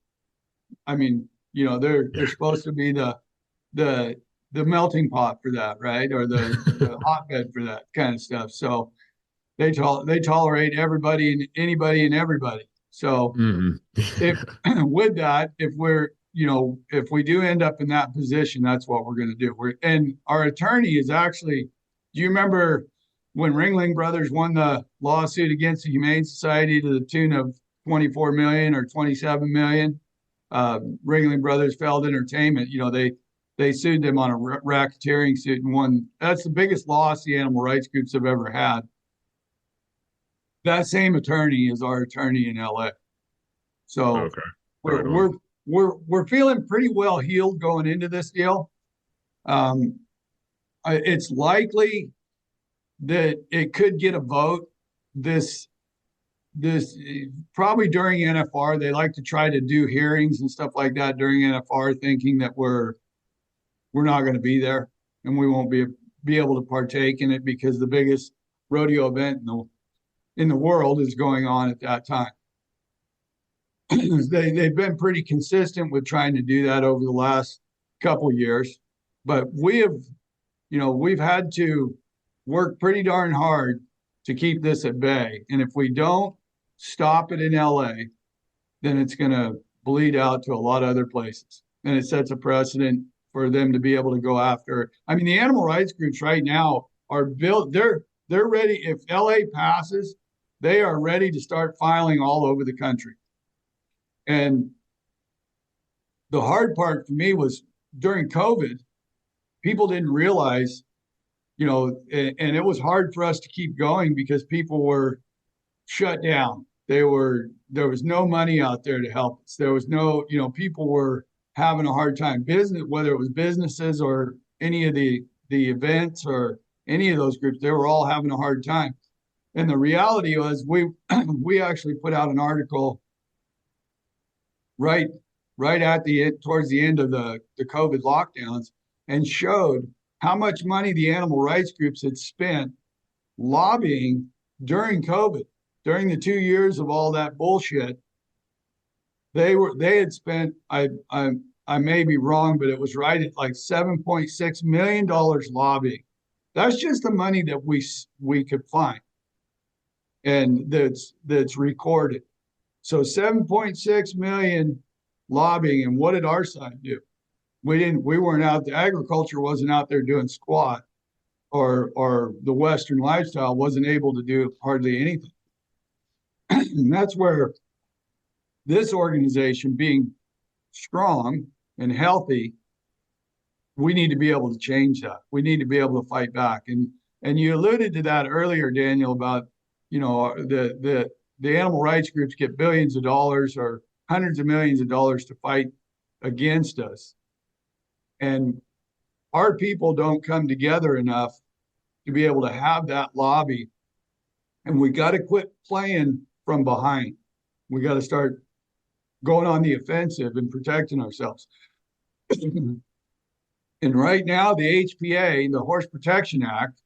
They're supposed to be the melting pot for that, right? Or the hotbed for that kind of stuff. So they tolerate everybody and anybody and everybody. So with that, if we do end up in that position, that's what we're going to do. And our attorney is actually, do you remember when Ringling Brothers won the lawsuit against the Humane Society to the tune of 24 million or 27 million? Ringling Brothers Feld Entertainment, they sued them on a racketeering suit and won. That's the biggest loss the animal rights groups have ever had. That same attorney is our attorney in LA. So okay. We're feeling pretty well healed going into this deal. It's likely that it could get a vote this probably during NFR. They like to try to do hearings and stuff like that during NFR, thinking that we're not going to be there and we won't be able to partake in it because the biggest rodeo event in the world is going on at that time. They've been pretty consistent with trying to do that over the last couple years, but we've had to work pretty darn hard to keep this at bay. And if we don't stop it in LA, then it's going to bleed out to a lot of other places. And it sets a precedent for them to be able to go after. The animal rights groups right now are built. They're ready. If LA passes, they are ready to start filing all over the country. And the hard part for me was during COVID, people didn't realize, and it was hard for us to keep going because people were shut down. There was no money out there to help us. There was no, people were having a hard time. Business, whether it was businesses or any of the events or any of those groups, they were all having a hard time. And the reality was we actually put out an article right at the end, towards the end of the COVID lockdowns, and showed how much money the animal rights groups had spent lobbying during COVID, during the 2 years of all that bullshit. They had spent, I may be wrong, but it was right at like $7.6 million lobbying. That's just the money that we could find, and that's recorded. So 7.6 million lobbying. And what did our side do? We weren't out, the agriculture wasn't out there doing squat, or the Western lifestyle wasn't able to do hardly anything. And that's where this organization, being strong and healthy, we need to be able to change that. We need to be able to fight back. And you alluded to that earlier, Daniel, about, you know, the animal rights groups get billions of dollars or hundreds of millions of dollars to fight against us. And our people don't come together enough to be able to have that lobby. And we got to quit playing from behind. We got to start going on the offensive and protecting ourselves. And right now, the HPA, the Horse Protection Act,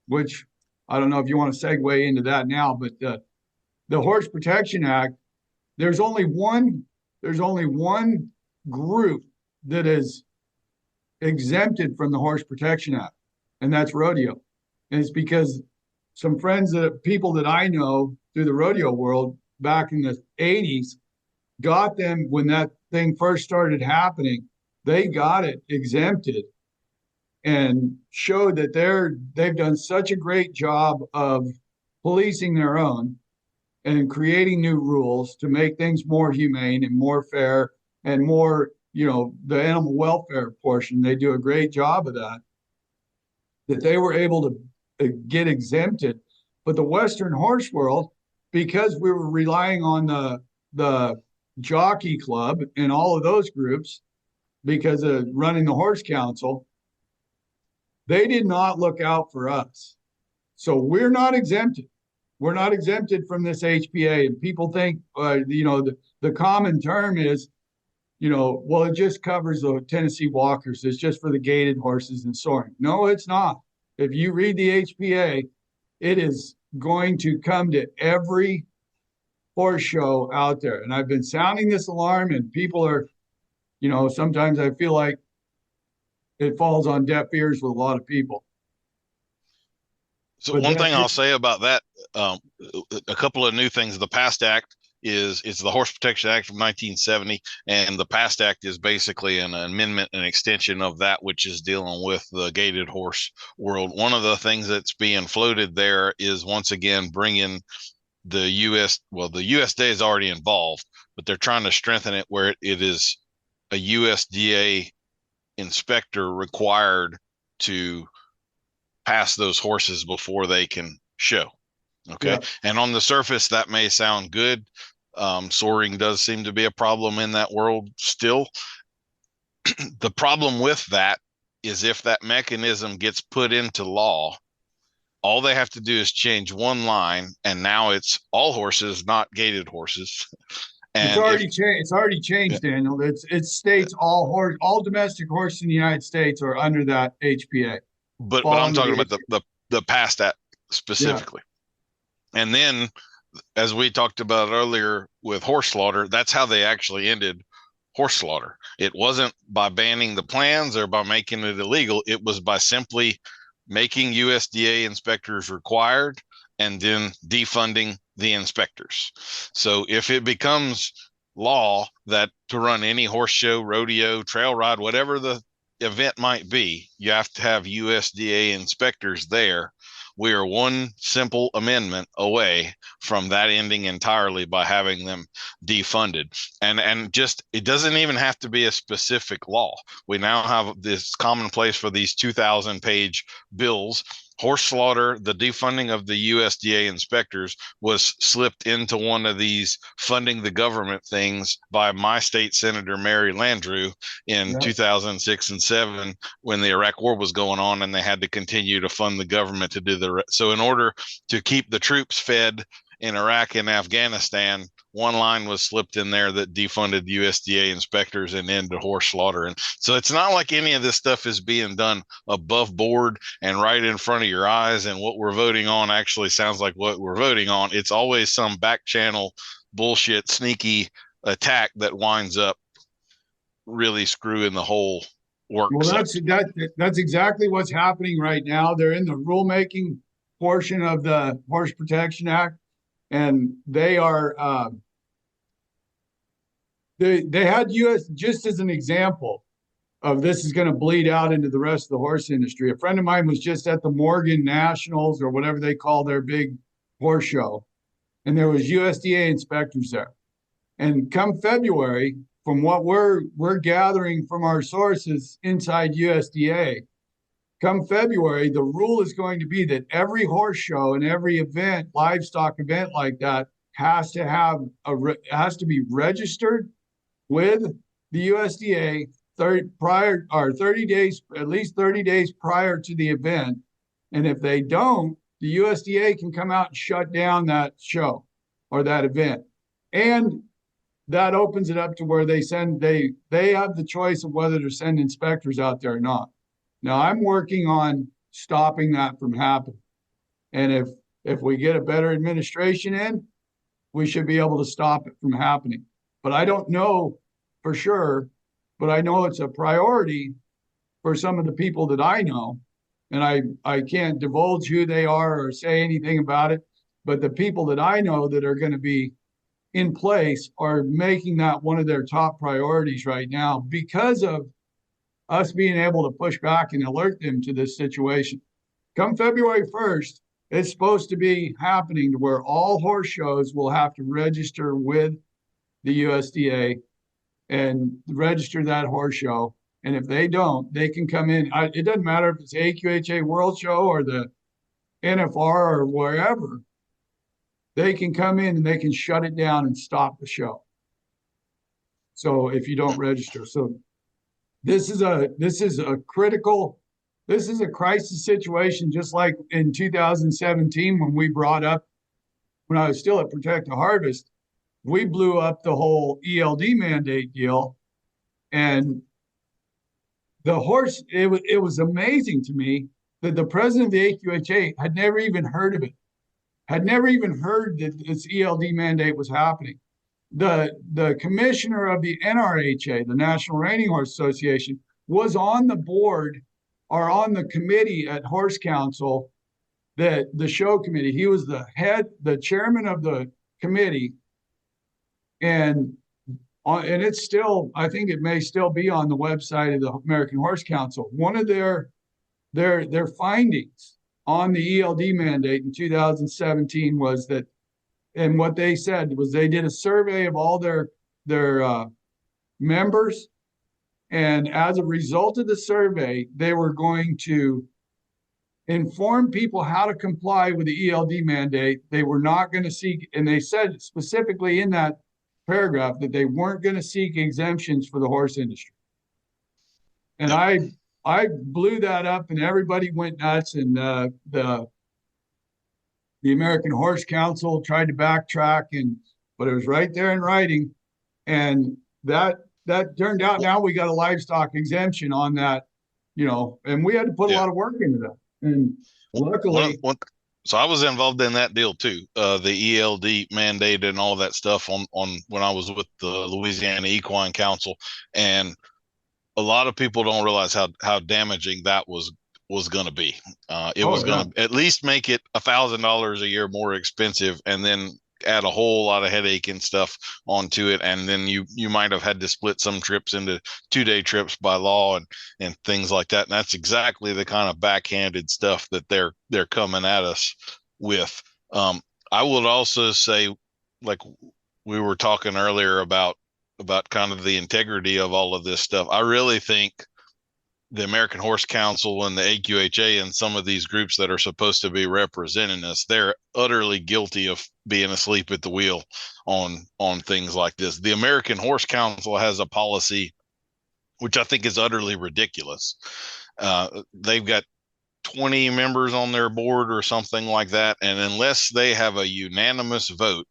which I don't know if you want to segue into that now, but the Horse Protection Act, there's only one group that is exempted from the Horse Protection Act, and that's rodeo. And it's because some people that I know through the rodeo world back in the 80s got them when that thing first started happening. They got it exempted and showed that they've done such a great job of policing their own and creating new rules to make things more humane and more fair and more, you know, the animal welfare portion. They do a great job of that they were able to get exempted. But the Western horse world, because we were relying on the jockey club and all of those groups, because of running the horse council, they did not look out for us. So we're not exempted. We're not exempted from this HPA. And people think, you know, the common term is, you know, well, it just covers the Tennessee walkers. It's just for the gaited horses and soaring. No, it's not. If you read the HPA, it is going to come to every horse show out there. And I've been sounding this alarm, and people are, you know, sometimes I feel like it falls on deaf ears with a lot of people. So one thing I'll say about that, a couple of new things. The PAST Act it's the Horse Protection Act from 1970, and the PAST Act is basically an amendment and extension of that, which is dealing with the gaited horse world. One of the things that's being floated there is, once again, bringing the USDA is already involved, but they're trying to strengthen it where it is a USDA inspector required to pass those horses before they can show. Okay. Yeah. And on the surface, that may sound good. Soaring does seem to be a problem in that world still. The problem with that is if that mechanism gets put into law, all they have to do is change one line, and now it's all horses, not gaited horses. And it's already changed, Daniel. It states all domestic horses in the United States are under that HPA. But I'm talking about the PAST Act specifically. Yeah. And then, as we talked about earlier with horse slaughter, that's how they actually ended horse slaughter. It wasn't by banning the plans or by making it illegal. It was by simply making USDA inspectors required and then defunding the inspectors. So if it becomes law that to run any horse show, rodeo, trail ride, whatever the event might be, you have to have USDA inspectors there. We are one simple amendment away from that ending entirely by having them defunded. And just, it doesn't even have to be a specific law. We now have this commonplace for these 2,000 page bills horse slaughter, the defunding of the USDA inspectors was slipped into one of these funding the government things by my state senator Mary Landrieu in 2006 and 7 when the Iraq war was going on, and they had to continue to fund the government to do so in order to keep the troops fed in Iraq and Afghanistan, one line was slipped in there that defunded USDA inspectors and ended horse slaughter. And so it's not like any of this stuff is being done above board and right in front of your eyes. And what we're voting on actually sounds like what we're voting on. It's always some back channel bullshit, sneaky attack that winds up really screwing the whole works. Well, that's exactly what's happening right now. They're in the rulemaking portion of the Horse Protection Act, and they are they had US, just as an example of this is going to bleed out into the rest of the horse industry. A friend of mine was just at the Morgan Nationals, or whatever they call their big horse show, and there was USDA inspectors there. And come February, from what we're gathering from our sources inside USDA, come February, the rule is going to be that every horse show and every event, livestock event like that, has to be registered with the USDA 30 days, at least 30 days prior to the event. And if they don't, the USDA can come out and shut down that show or that event. And that opens it up to where they have the choice of whether to send inspectors out there or not. Now, I'm working on stopping that from happening. And if we get a better administration in, we should be able to stop it from happening. But I don't know for sure, but I know it's a priority for some of the people that I know. And I can't divulge who they are or say anything about it. But the people that I know that are going to be in place are making that one of their top priorities right now because of us being able to push back and alert them to this situation. Come February 1st, it's supposed to be happening to where all horse shows will have to register with the USDA and register that horse show. And if they don't, they can come in. It doesn't matter if it's AQHA World Show or the NFR or wherever. They can come in and they can shut it down and stop the show. So if you don't register. So this is a crisis situation, just like in 2017 when I was still at Protect the Harvest, we blew up the whole ELD mandate deal. And it was amazing to me that the president of the AQHA had never even heard of it, had never even heard that this ELD mandate was happening. The commissioner of the NRHA, the National Reining Horse Association, was on the board or on the committee at Horse Council, the show committee. He was the chairman of the committee, and it's still, I think it may still be on the website of the American Horse Council. One of their findings on the ELD mandate in 2017 was that, and what they said was they did a survey of all their members, and as a result of the survey, they were going to inform people how to comply with the ELD mandate. They were not going to seek, and they said specifically in that paragraph that they weren't going to seek exemptions for the horse industry. And I blew that up, and everybody went nuts, and the American Horse Council tried to backtrack, but it was right there in writing, and that turned out now we got a livestock exemption on that, and we had to put a lot of work into that. And luckily, so I was involved in that deal too, the ELD mandate and all that stuff on when I was with the Louisiana Equine Council, and a lot of people don't realize how damaging that was going to be. It was going to at least make it $1,000 a year more expensive, and then add a whole lot of headache and stuff onto it. And then you might have had to split some trips into 2-day trips by law and things like that. And that's exactly the kind of backhanded stuff that they're coming at us with. I would also say, like we were talking earlier about kind of the integrity of all of this stuff. I really think the American Horse Council and the AQHA and some of these groups that are supposed to be representing us, they're utterly guilty of being asleep at the wheel on things like this. The American Horse Council has a policy which I think is utterly ridiculous. They've got 20 members on their board or something like that, and unless they have a unanimous vote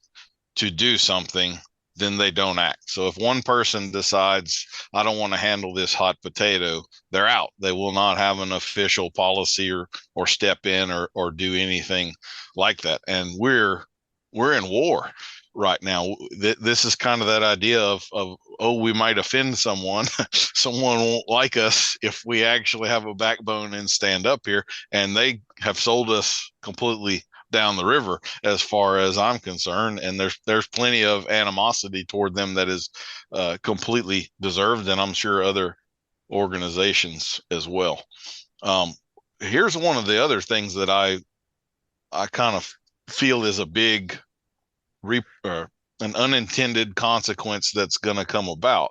to do something, then they don't act. So if one person decides, I don't want to handle this hot potato, they're out. They will not have an official policy or step in or do anything like that. And we're in war right now. This is kind of that idea of oh, we might offend someone. Someone won't like us if we actually have a backbone and stand up here. And they have sold us completely down the river as far as I'm concerned. And there's plenty of animosity toward them that is completely deserved. And I'm sure other organizations as well. Here's one of the other things that I kind of feel is a big an unintended consequence that's going to come about.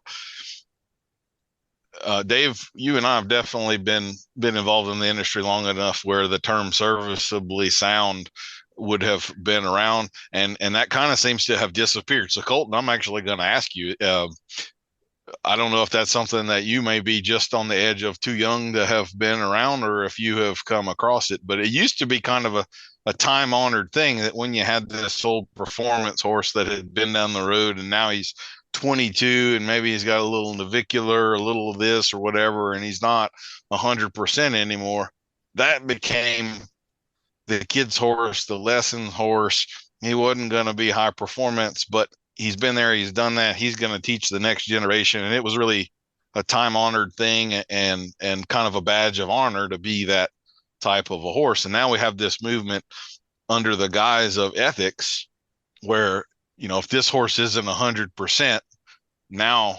Dave, you and I have definitely been involved in the industry long enough where the term serviceably sound would have been around, and that kind of seems to have disappeared. So Colton, I'm actually going to ask you, I don't know if that's something that you may be just on the edge of too young to have been around, or if you have come across it, but it used to be kind of a time-honored thing that when you had this old performance horse that had been down the road and now he's 22 and maybe he's got a little navicular, a little of this or whatever, and he's not 100% anymore, that became the kid's horse, the lesson horse. He wasn't going to be high performance, but he's been there, he's done that, he's going to teach the next generation. And it was really a time-honored thing and kind of a badge of honor to be that type of a horse. And now we have this movement under the guise of ethics where, you know, if this horse isn't 100%, now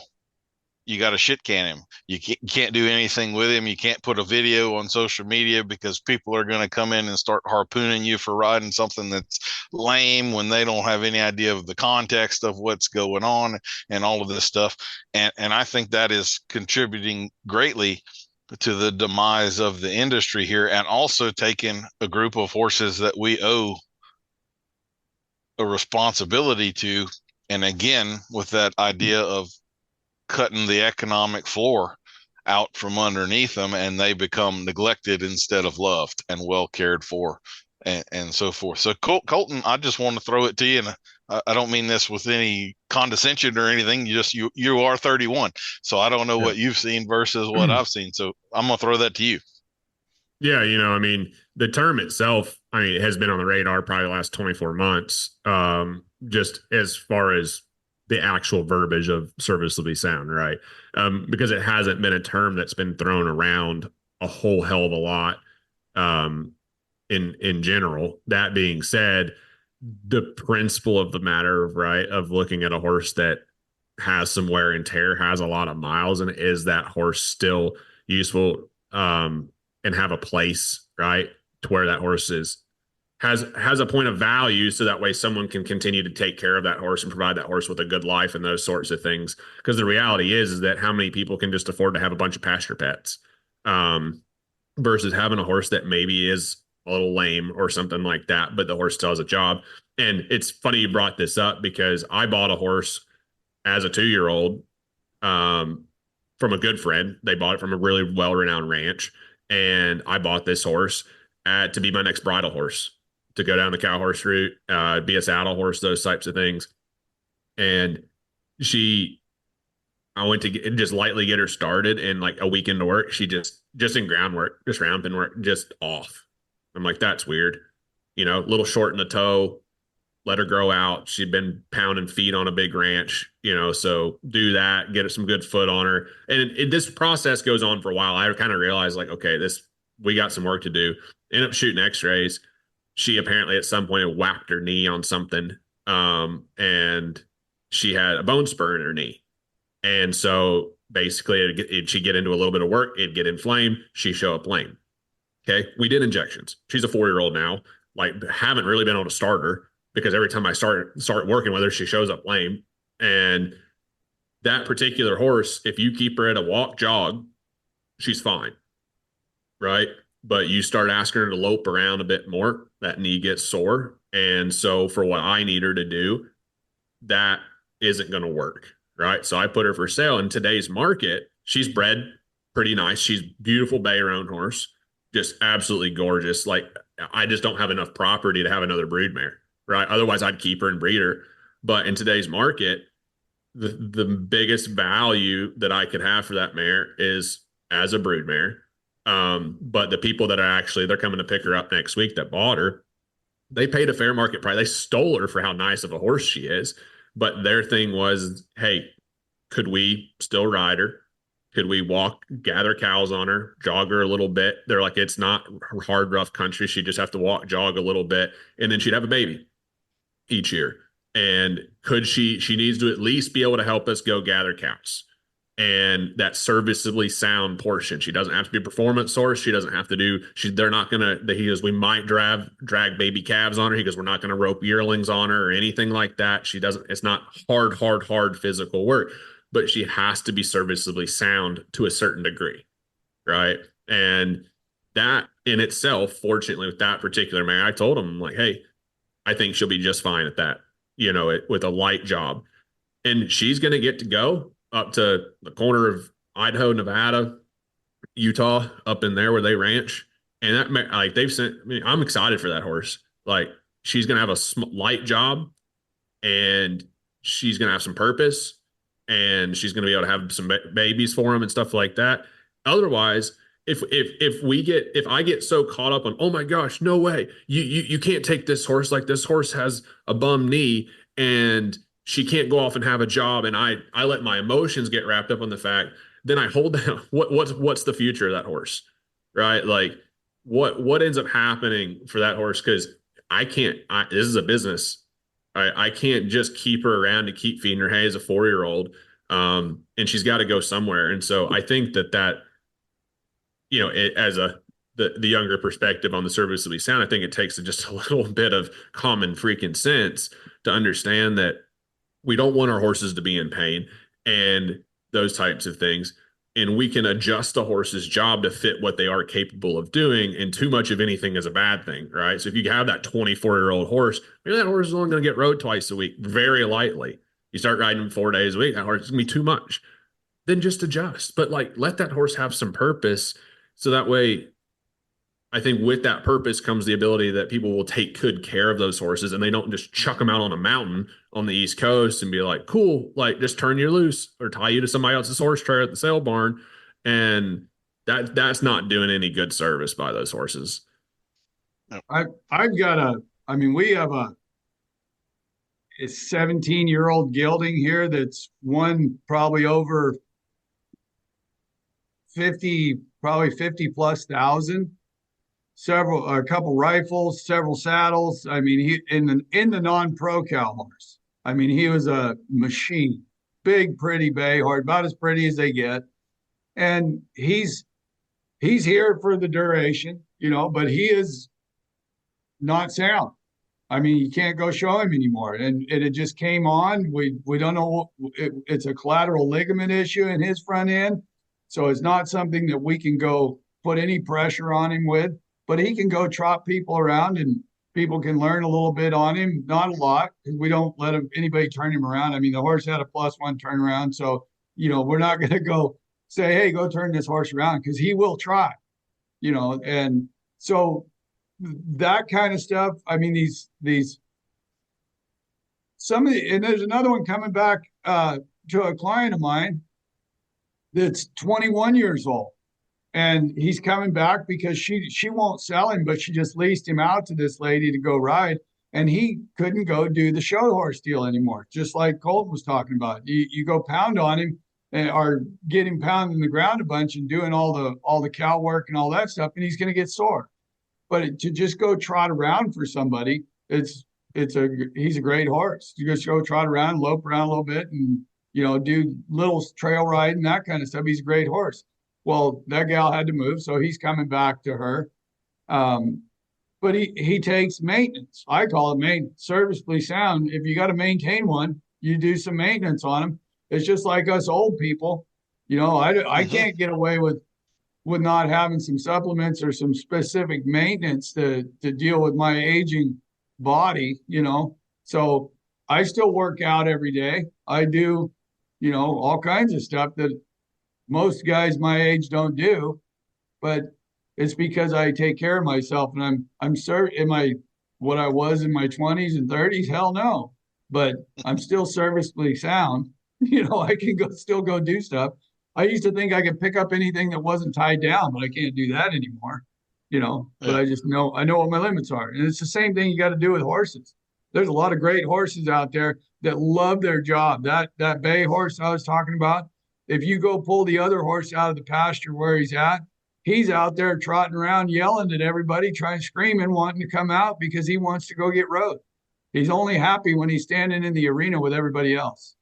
you got to shit can him. You can't do anything with him. You can't put a video on social media because people are going to come in and start harpooning you for riding something that's lame when they don't have any idea of the context of what's going on and all of this stuff. And I think that is contributing greatly to the demise of the industry here, and also taking a group of horses that we owe a responsibility to. And again, with that idea of cutting the economic floor out from underneath them, and they become neglected instead of loved and well cared for, and so forth. So Colton, I just want to throw it to you, and I don't mean this with any condescension or anything. You are 31, so I don't know what you've seen versus what I've seen. So I'm gonna throw that to you. Yeah, you know, I mean, the term itself, I mean, it has been on the radar probably the last 24 months, just as far as the actual verbiage of serviceably sound, right? Because it hasn't been a term that's been thrown around a whole hell of a lot in general. That being said, the principle of the matter, right, of looking at a horse that has some wear and tear, has a lot of miles, and is that horse still useful and have a place, right, to where that horse has a point of value, so that way someone can continue to take care of that horse and provide that horse with a good life and those sorts of things. Because the reality is that how many people can just afford to have a bunch of pasture pets versus having a horse that maybe is a little lame or something like that, but the horse still has a job. And it's funny you brought this up, because I bought a horse as a 2-year-old from a good friend. They bought it from a really well-renowned ranch, and I bought this horse to be my next bridle horse, to go down the cow horse route, be a saddle horse, those types of things. And I went to just lightly get her started, and like a week into work, she just in groundwork, just ramping work, just off. I'm like, that's weird. You know, a little short in the toe, let her grow out. She'd been pounding feet on a big ranch, you know, so do that, get some good foot on her. And this process goes on for a while. I kind of realized, like, okay, we got some work to do. End up shooting x-rays. She apparently at some point had whacked her knee on something, and she had a bone spur in her knee. And so basically she'd get into a little bit of work, it'd get inflamed, she'd show up lame. Okay, we did injections. She's a 4-year-old now. Like, haven't really been able to start her, because every time I start working with her, she shows up lame. And that particular horse, if you keep her at a walk jog, she's fine. right? But you start asking her to lope around a bit more, that knee gets sore. And so for what I need her to do, that isn't going to work, right? So I put her for sale. In today's market, she's bred pretty nice. She's beautiful Bayrown horse, just absolutely gorgeous. Like, I just don't have enough property to have another broodmare, right? Otherwise, I'd keep her and breed her. But in today's market, the biggest value that I could have for that mare is as a broodmare. But the people that are actually, they're coming to pick her up next week that bought her, they paid a fair market price. They stole her for how nice of a horse she is. But their thing was, hey, could we still ride her? Could we walk, gather cows on her, jog her a little bit? They're like, it's not hard, rough country. She'd just have to walk, jog a little bit, and then she'd have a baby each year. And could she needs to at least be able to help us go gather cows. And that serviceably sound portion. She doesn't have to be a performance horse. She doesn't have to do, they're not gonna, he goes, we might drag baby calves on her. He goes, we're not gonna rope yearlings on her or anything like that. She doesn't, it's not hard physical work, but she has to be serviceably sound to a certain degree. Right. And that in itself, fortunately, with that particular mare, I told him, like, hey, I think she'll be just fine at that, with a light job. And she's going to get to go up to the corner of Idaho, Nevada, Utah, up in there where they ranch. And that, like, they've sent, I'm excited for that horse. Like, she's going to have a light job, and she's going to have some purpose, and she's going to be able to have some babies for him and stuff like that. Otherwise, if I get so caught up on, oh my gosh, no way, you can't take this horse, like this horse has a bum knee and she can't go off and have a job, and I let my emotions get wrapped up on the fact, then I hold down what's the future of that horse, right? Like, what ends up happening for that horse? Because this is a business. I can't just keep her around to keep feeding her hay as a 4-year-old, and she's got to go somewhere. And so I think that as the younger perspective on the serviceably sound, I think it takes just a little bit of common freaking sense to understand that we don't want our horses to be in pain and those types of things. And we can adjust the horse's job to fit what they are capable of doing. And too much of anything is a bad thing, right? So if you have that 24-year-old horse, maybe that horse is only going to get rode twice a week, very lightly. You start riding him 4 days a week, that horse is going to be too much. Then just adjust. But like, let that horse have some purpose. So that way, I think with that purpose comes the ability that people will take good care of those horses, and they don't just chuck them out on a mountain on the East Coast and be like, cool, like just turn you loose or tie you to somebody else's horse trailer at the sale barn. And that's not doing any good service by those horses. I've got we have a 17-year-old gelding here that's won probably over 50 plus thousand. A couple rifles, several saddles. I mean, he in the non-pro cow horse. I mean, he was a machine, big, pretty bay horse, about as pretty as they get. And he's here for the duration, but he is not sound. I mean, you can't go show him anymore. And it just came on. We don't know. It's a collateral ligament issue in his front end. So it's not something that we can go put any pressure on him with. But he can go trot people around, and people can learn a little bit on him. Not a lot, because we don't let anybody turn him around. I mean, the horse had a +1 turnaround. So, we're not going to go say, hey, go turn this horse around, because he will try, and so that kind of stuff. I mean, and there's another one coming back to a client of mine that's 21 years old. And he's coming back because she won't sell him, but she just leased him out to this lady to go ride. And he couldn't go do the show horse deal anymore, just like Colton was talking about. You go pound on him or get him pounding the ground a bunch and doing all the cow work and all that stuff, and he's going to get sore. But to just go trot around for somebody, he's a great horse. You just go trot around, lope around a little bit, and do little trail riding, that kind of stuff. He's a great horse. Well, that gal had to move, so he's coming back to her. But he takes maintenance. I call it maintenance. Serviceably sound. If you got to maintain one, you do some maintenance on them. It's just like us old people. I can't get away with with not having some supplements or some specific maintenance to deal with my aging body, So I still work out every day. I do, all kinds of stuff that most guys my age don't do, but it's because I take care of myself. And I'm certain what I was in my 20s and 30s, hell no. But I'm still serviceably sound. I can still go do stuff. I used to think I could pick up anything that wasn't tied down, but I can't do that anymore. But I just know what my limits are. And it's the same thing you got to do with horses. There's a lot of great horses out there that love their job. That bay horse I was talking about, if you go pull the other horse out of the pasture where he's out there trotting around yelling at everybody, screaming, wanting to come out because he wants to go get rode. He's only happy when he's standing in the arena with everybody else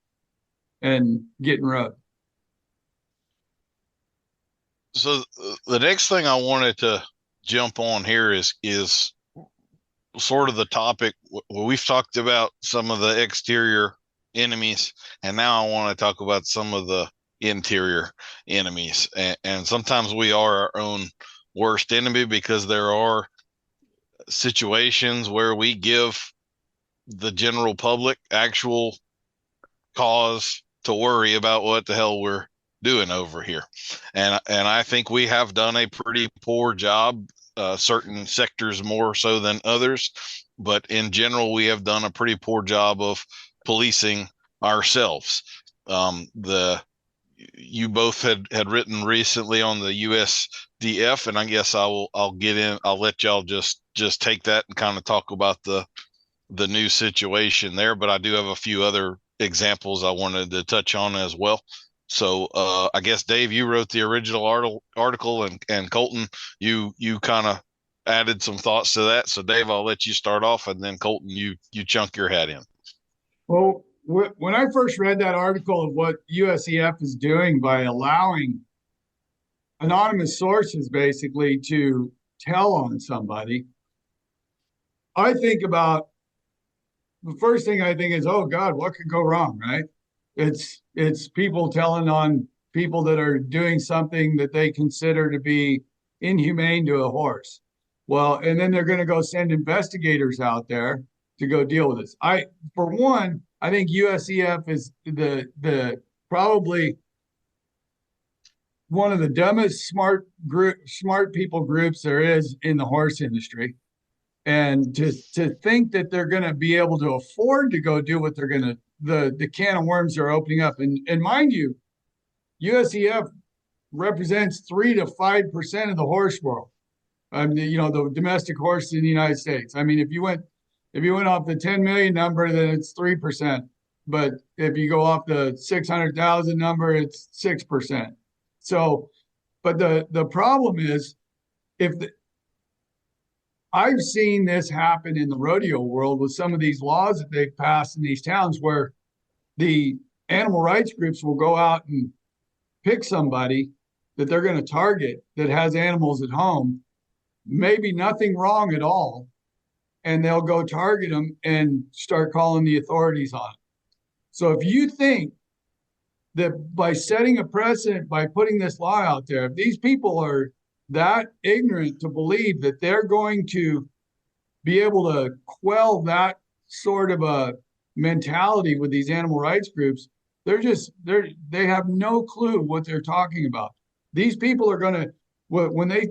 and getting rode. So the next thing I wanted to jump on here is sort of the topic. We've talked about some of the exterior enemies, and now I want to talk about some of the interior enemies. And sometimes we are our own worst enemy, because there are situations where we give the general public actual cause to worry about what the hell we're doing over here. And I think we have done a pretty poor job, certain sectors more so than others, but in general, we have done a pretty poor job of policing ourselves. You both had written recently on the USDF, and I guess I'll let y'all just take that and kind of talk about the new situation there. But I do have a few other examples I wanted to touch on as well. So I guess, Dave, you wrote the original article, and Colton, you kind of added some thoughts to that. So Dave, I'll let you start off, and then Colton, you chunk your hat in. Well, when I first read that article of what USEF is doing by allowing anonymous sources basically to tell on somebody, I think about, the first thing I think is, oh God, what could go wrong, right? It's people telling on people that are doing something that they consider to be inhumane to a horse. Well, and then they're going to go send investigators out there to go deal with this. For one, I think USEF is the probably one of the dumbest smart people groups there is in the horse industry. And to think that they're going to be able to afford to go do what they're going to, the can of worms are opening up. And mind you, USEF represents 3 to 5% of the horse world. The domestic horses in the United States. I mean, if you went off the 10 million number, then it's 3%. But if you go off the 600,000 number, it's 6%. So, but the problem is, I've seen this happen in the rodeo world with some of these laws that they've passed in these towns, where the animal rights groups will go out and pick somebody that they're going to target that has animals at home, maybe nothing wrong at all, and they'll go target them and start calling the authorities on it. So if you think that by setting a precedent, by putting this law out there, if these people are that ignorant to believe that they're going to be able to quell that sort of a mentality with these animal rights groups, they have no clue what they're talking about. These people are going to, when they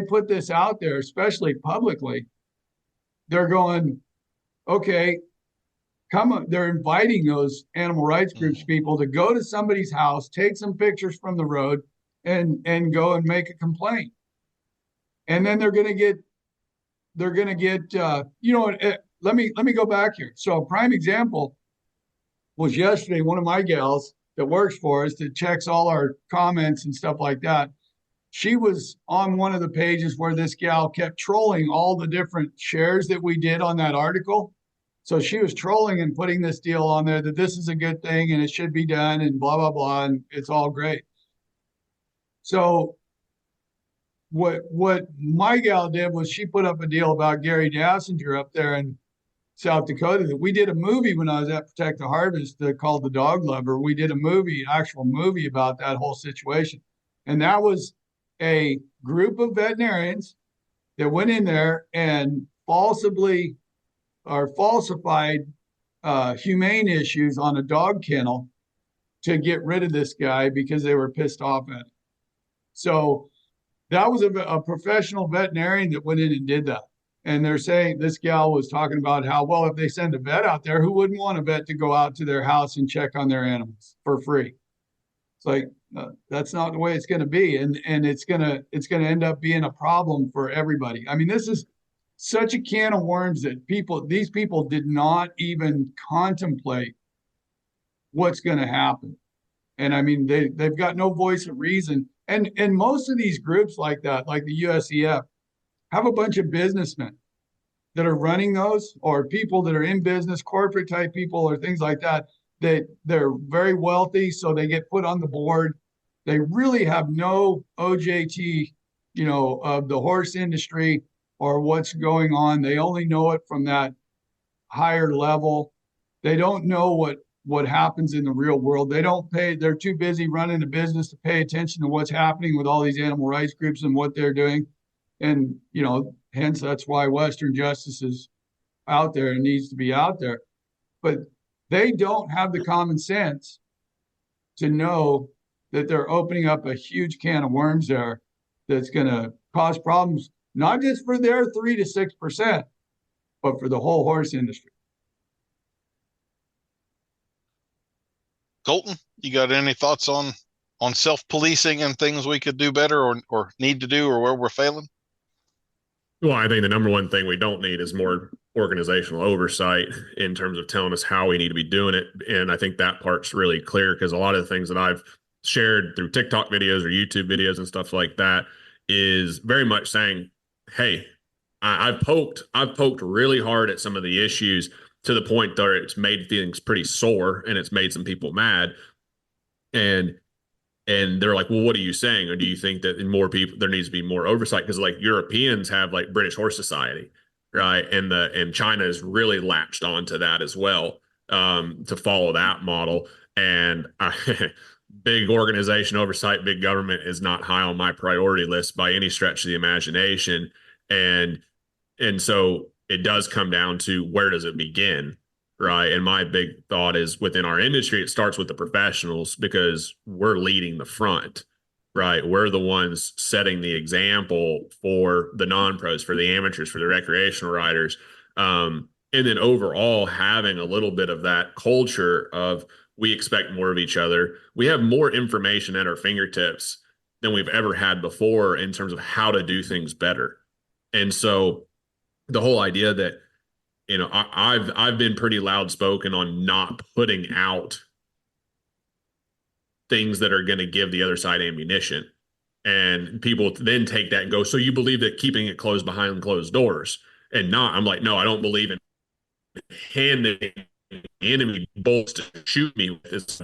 put this out there, especially publicly, they're going, okay, come on. They're inviting those animal rights groups people to go to somebody's house, take some pictures from the road, and go and make a complaint. And then they're going to get, let me go back here. So a prime example was yesterday, one of my gals that works for us, that checks all our comments and stuff like that. She was on one of the pages where this gal kept trolling all the different shares that we did on that article. So she was trolling and putting this deal on there that this is a good thing and it should be done and blah, blah, blah. And it's all great. So what my gal did was she put up a deal about Gary Dassinger up there in South Dakota. That we did a movie when I was at Protect the Harvest called The Dog Lover. We did actual movie about that whole situation. And that was a group of veterinarians that went in there and falsified humane issues on a dog kennel to get rid of this guy because they were pissed off at him. So that was a professional veterinarian that went in and did that. And they're saying, this gal was talking about how, well, if they send a vet out there, who wouldn't want a vet to go out to their house and check on their animals for free? It's like, that's not the way it's going to be. And it's going to end up being a problem for everybody. I mean, this is such a can of worms that these people did not even contemplate what's going to happen. And I mean, they've got no voice of reason. And most of these groups like that, like the USEF, have a bunch of businessmen that are running those, or people that are in business, corporate type people or things like that, that they're very wealthy, so they get put on the board. They really have no OJT, of the horse industry or what's going on. They only know it from that higher level. They don't know what happens in the real world. They're too busy running a business to pay attention to what's happening with all these animal rights groups and what they're doing. And, hence that's why Western justice is out there and needs to be out there. But they don't have the common sense to know that they're opening up a huge can of worms there that's going to cause problems, not just for their 3 to 6%, but for the whole horse industry. Colton, you got any thoughts on self-policing and things we could do better or need to do, or where we're failing? Well, I think the number one thing we don't need is more organizational oversight in terms of telling us how we need to be doing it. And I think that part's really clear, because a lot of the things that I've shared through TikTok videos or YouTube videos and stuff like that is very much saying, hey, I've poked really hard at some of the issues to the point that it's made things pretty sore and it's made some people mad. And they're like, well, what are you saying? Or do you think that in more people, there needs to be more oversight? Because like Europeans have like British Horse Society, right? And China has really latched onto that as well, to follow that model. And big organization oversight, big government is not high on my priority list by any stretch of the imagination. And so it does come down to, where does it begin? Right. And my big thought is, within our industry, it starts with the professionals, because we're leading the front, right? We're the ones setting the example for the non-pros, for the amateurs, for the recreational riders. And then overall having a little bit of that culture of, we expect more of each other. We have more information at our fingertips than we've ever had before in terms of how to do things better. And so the whole idea that, I've been pretty loud spoken on not putting out things that are going to give the other side ammunition. And people then take that and go, so you believe that keeping it closed behind closed doors? And not, I'm like, no, I don't believe in handing the enemy bolts to shoot me with this.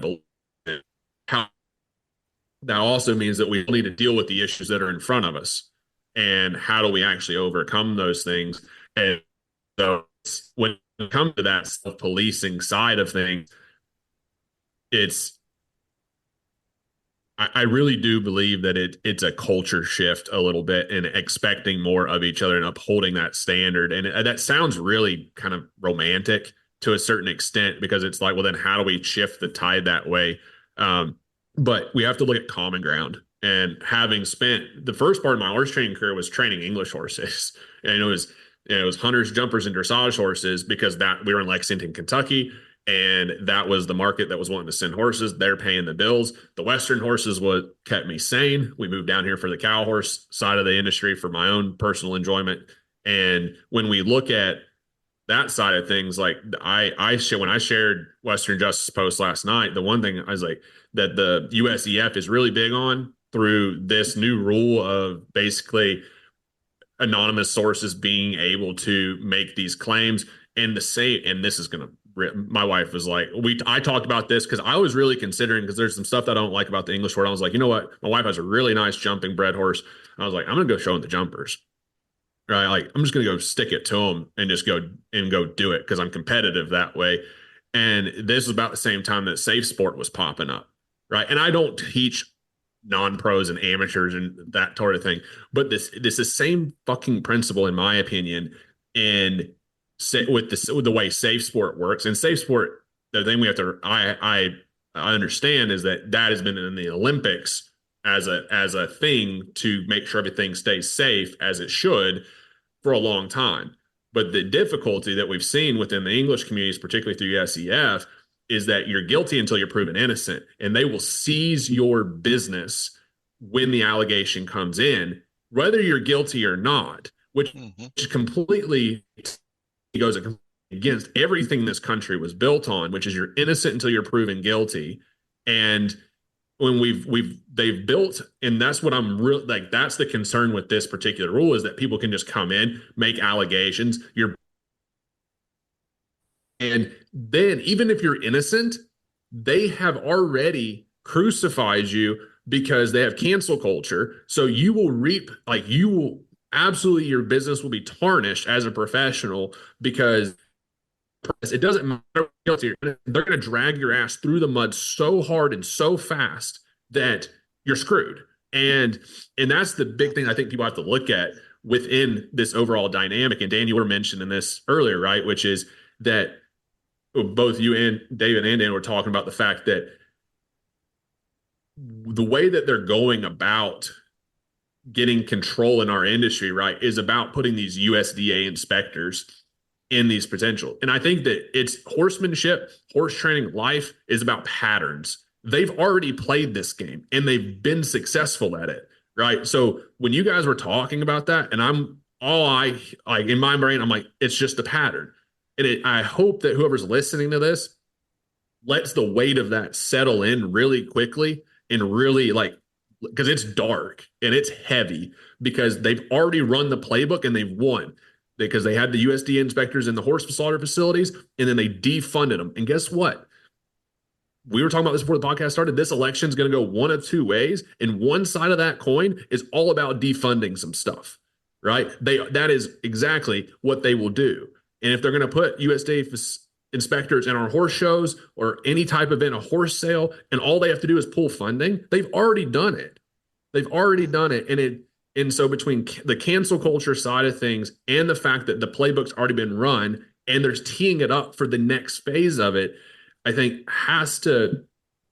How that also means that we need to deal with the issues that are in front of us, and how do we actually overcome those things. And so when it comes to that self-policing side of things, I really do believe that it's a culture shift a little bit, and expecting more of each other and upholding that standard. And that sounds really kind of romantic to a certain extent, because it's like, well, then how do we shift the tide that way? But we have to look at common ground. And having spent the first part of my horse training career was training English horses, and it was hunters, jumpers, and dressage horses, because that we were in Lexington, Kentucky, and that was the market that was wanting to send horses. They're paying the bills. The Western horses what kept me sane. We moved down here for the cow horse side of the industry for my own personal enjoyment. And when we look at that side of things, like when I shared Western Justice Post last night, the one thing I was like, that the USEF is really big on through this new rule of basically anonymous sources being able to make these claims. And this is going to, my wife was like, I talked about this because I was really considering, because there's some stuff that I don't like about the English word. I was like, you know what? My wife has a really nice jumping bred horse. I was like, I'm going to go show them the jumpers. Right. Like, I'm just going to go stick it to them and just go do it, because I'm competitive that way. And this was about the same time that Safe Sport was popping up. Right. And I don't teach non-pros and amateurs and that sort of thing. But this is the same fucking principle, in my opinion, in with the way safe sport works. And safe sport, the thing we have to I understand is that has been in the Olympics as a thing to make sure everything stays safe as it should for a long time. But the difficulty that we've seen within the English communities, particularly through SEF, is that you're guilty until you're proven innocent, and they will seize your business when the allegation comes in, whether you're guilty or not, which completely goes against everything this country was built on, which is you're innocent until you're proven guilty. And when they've built, and that's what I'm real like, that's the concern with this particular rule, is that people can just come in, make allegations, and then even if you're innocent, they have already crucified you because they have cancel culture. So you will reap, like, you will absolutely, your business will be tarnished as a professional, because it doesn't matter. They're going to drag your ass through the mud so hard and so fast that you're screwed. And that's the big thing I think people have to look at within this overall dynamic. And Dan, you were mentioning this earlier, right? Which is that both you and David and Dan were talking about the fact that the way that they're going about getting control in our industry, right, is about putting these USDA inspectors in these potential. And I think that it's horsemanship, horse training, life is about patterns. They've already played this game and they've been successful at it, right? So when you guys were talking about that, and in my brain, I'm like, it's just a pattern. And I hope that whoever's listening to this lets the weight of that settle in really quickly, and really, like, because it's dark and it's heavy, because they've already run the playbook and they've won, because they had the USDA inspectors in the horse slaughter facilities, and then they defunded them. And guess what? We were talking about this before the podcast started. This election is going to go one of two ways, and one side of that coin is all about defunding some stuff, right? That is exactly what they will do. And if they're going to put USDA inspectors in our horse shows or any type of event, a horse sale, and all they have to do is pull funding, they've already done it. They've already done it. And so between the cancel culture side of things and the fact that the playbook's already been run and there's teeing it up for the next phase of it, I think I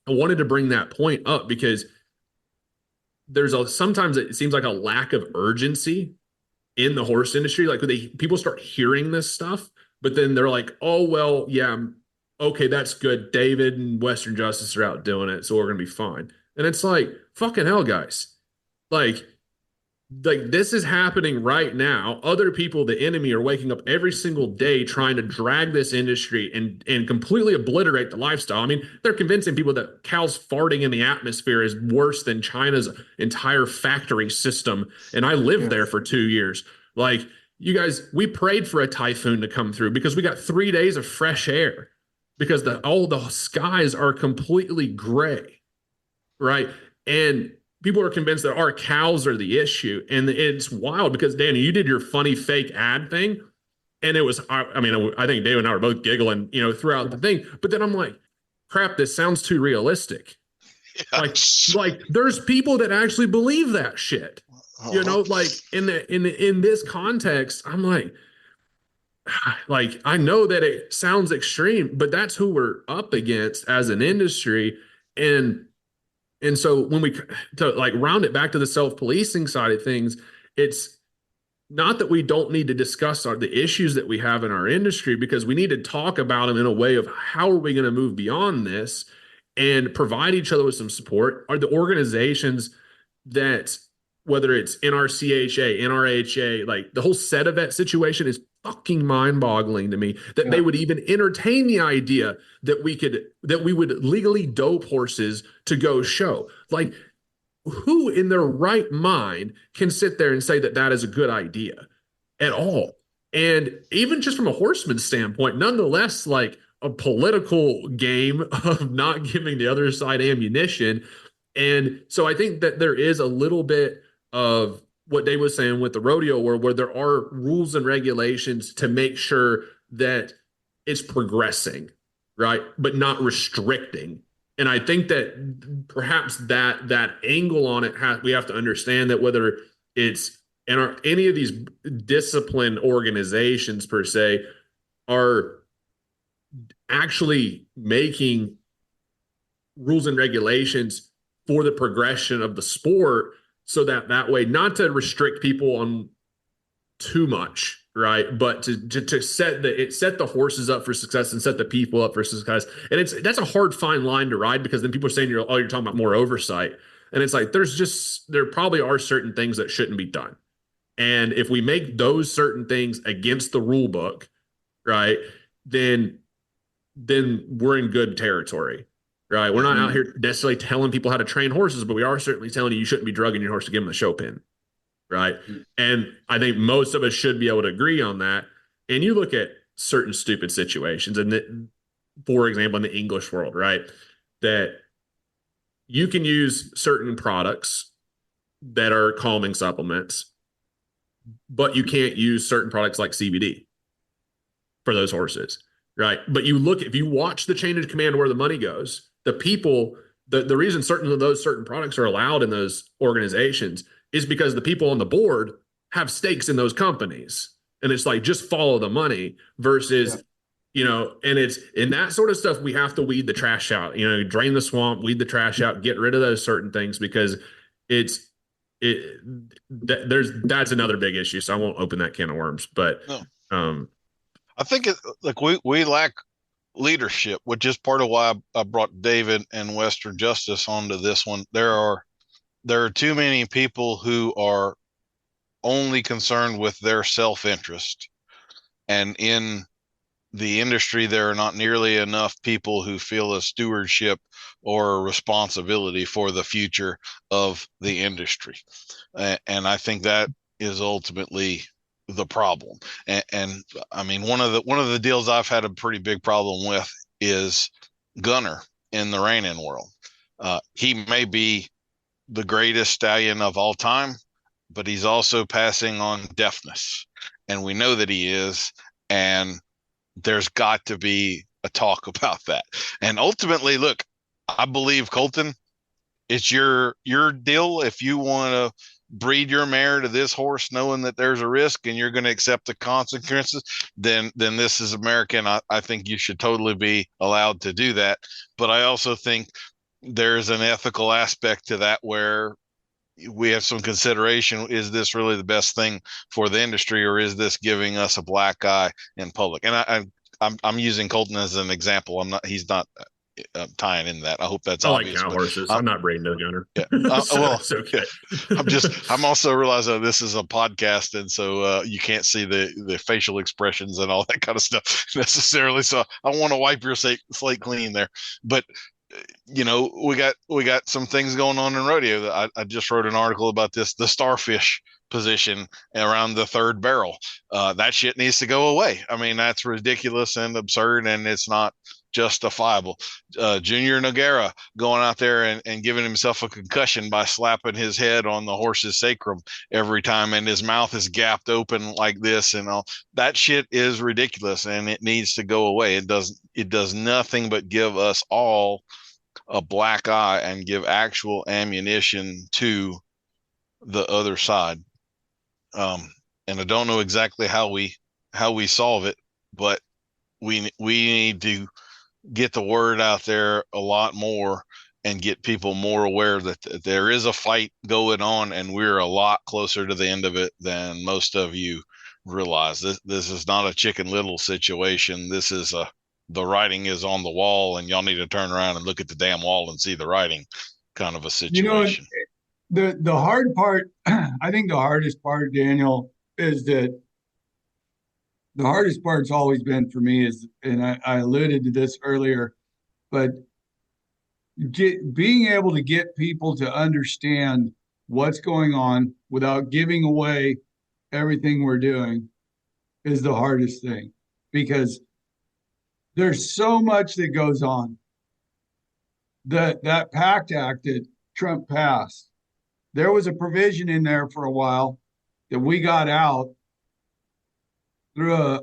wanted to bring that point up, because sometimes it seems like a lack of urgency in the horse industry. Like people start hearing this stuff, but then they're like, oh, well, yeah, okay, that's good. David and Western Justice are out doing it, so we're going to be fine. And it's like, fucking hell, guys. Like this is happening right now. Other people, the enemy, are waking up every single day trying to drag this industry and completely obliterate the lifestyle. I mean, they're convincing people that cows farting in the atmosphere is worse than China's entire factory system. And I lived there for 2 years. Like, you guys, we prayed for a typhoon to come through because we got 3 days of fresh air, because all the skies are completely gray, right? And people are convinced that our cows are the issue. And it's wild, because, Danny, you did your funny fake ad thing. And it was, I mean, I think Dave and I were both giggling, throughout the thing. But then I'm like, crap, this sounds too realistic. Yes. Like there's people that actually believe that shit. Like in this context, I'm like, I know that it sounds extreme, but that's who we're up against as an industry. And so when to round it back to the self-policing side of things, it's not that we don't need to discuss the issues that we have in our industry, because we need to talk about them in a way of how are we going to move beyond this and provide each other with some support. Are the organizations that, whether it's NRCHA, NRHA, like the whole set of that situation is fucking mind-boggling to me, that they would even entertain the idea that we would legally dope horses to go show. Like, who in their right mind can sit there and say that that is a good idea at all? And even just from a horseman's standpoint, nonetheless, like a political game of not giving the other side ammunition. And so I think that there is a little bit of what Dave was saying with the rodeo world, where there are rules and regulations to make sure that it's progressing, right? But not restricting. And I think that perhaps that angle on it, we have to understand that whether it's in any of these discipline organizations per se are actually making rules and regulations for the progression of the sport, so that way, not to restrict people on too much, right? But to set the horses up for success and set the people up for success. And that's a hard fine line to ride, because then people are saying you're talking about more oversight. And it's like there probably are certain things that shouldn't be done. And if we make those certain things against the rule book, right, then we're in good territory. Right. We're not out here necessarily telling people how to train horses, but we are certainly telling you shouldn't be drugging your horse to give him a show pin. Right. And I think most of us should be able to agree on that. And you look at certain stupid situations, and for example, in the English world, right, that you can use certain products that are calming supplements, but you can't use certain products like CBD for those horses. Right. But if you watch the chain of command where the money goes, the people, the reason certain products are allowed in those organizations is because the people on the board have stakes in those companies. And it's like, just follow the money versus, and it's in that sort of stuff, we have to weed the trash out, drain the swamp, weed the trash out, get rid of those certain things, because that's another big issue. So I won't open that can of worms, but, no. I think we lack leadership, which is part of why I brought David and Western Justice onto this one. There are too many people who are only concerned with their self-interest, and in the industry there are not nearly enough people who feel a stewardship or a responsibility for the future of the industry, and I think that is ultimately the problem. And I mean, one of the deals I've had a pretty big problem with is Gunner in the reining world. He may be the greatest stallion of all time, but he's also passing on deafness, and we know that he is, and there's got to be a talk about that. And ultimately, look, I believe, Colton, it's your deal. If you want to breed your mare to this horse knowing that there's a risk and you're going to accept the consequences, then this is American. I think you should totally be allowed to do that. But I also think there's an ethical aspect to that where we have some consideration. Is this really the best thing for the industry, or is this giving us a black eye in public? And I'm using Colton as an example. He's not tying in that. I hope that's obvious. I like cow horses. I'm not breeding no Gunner. Yeah. Well, it's okay. I'm also realizing this is a podcast, and so you can't see the facial expressions and all that kind of stuff necessarily. So I want to wipe your slate clean there. But we got some things going on in rodeo. That I just wrote an article about this, the starfish position around the third barrel. That shit needs to go away. I mean, that's ridiculous and absurd, and it's not justifiable. Junior Noguera going out there and giving himself a concussion by slapping his head on the horse's sacrum every time, and his mouth is gapped open like this, and all that shit is ridiculous, and it needs to go away. It does nothing but give us all a black eye and give actual ammunition to the other side. And I don't know exactly how we solve it, but we need to get the word out there a lot more and get people more aware that there is a fight going on, and we're a lot closer to the end of it than most of you realize. This is not a Chicken Little situation. This is the writing is on the wall, and y'all need to turn around and look at the damn wall and see the writing kind of a situation. The hard part, I think the hardest part, Daniel, is that the hardest part's always been for me is, and I alluded to this earlier, but being able to get people to understand what's going on without giving away everything we're doing is the hardest thing, because there's so much that goes on. That PACT Act that Trump passed, there was a provision in there for a while that we got out through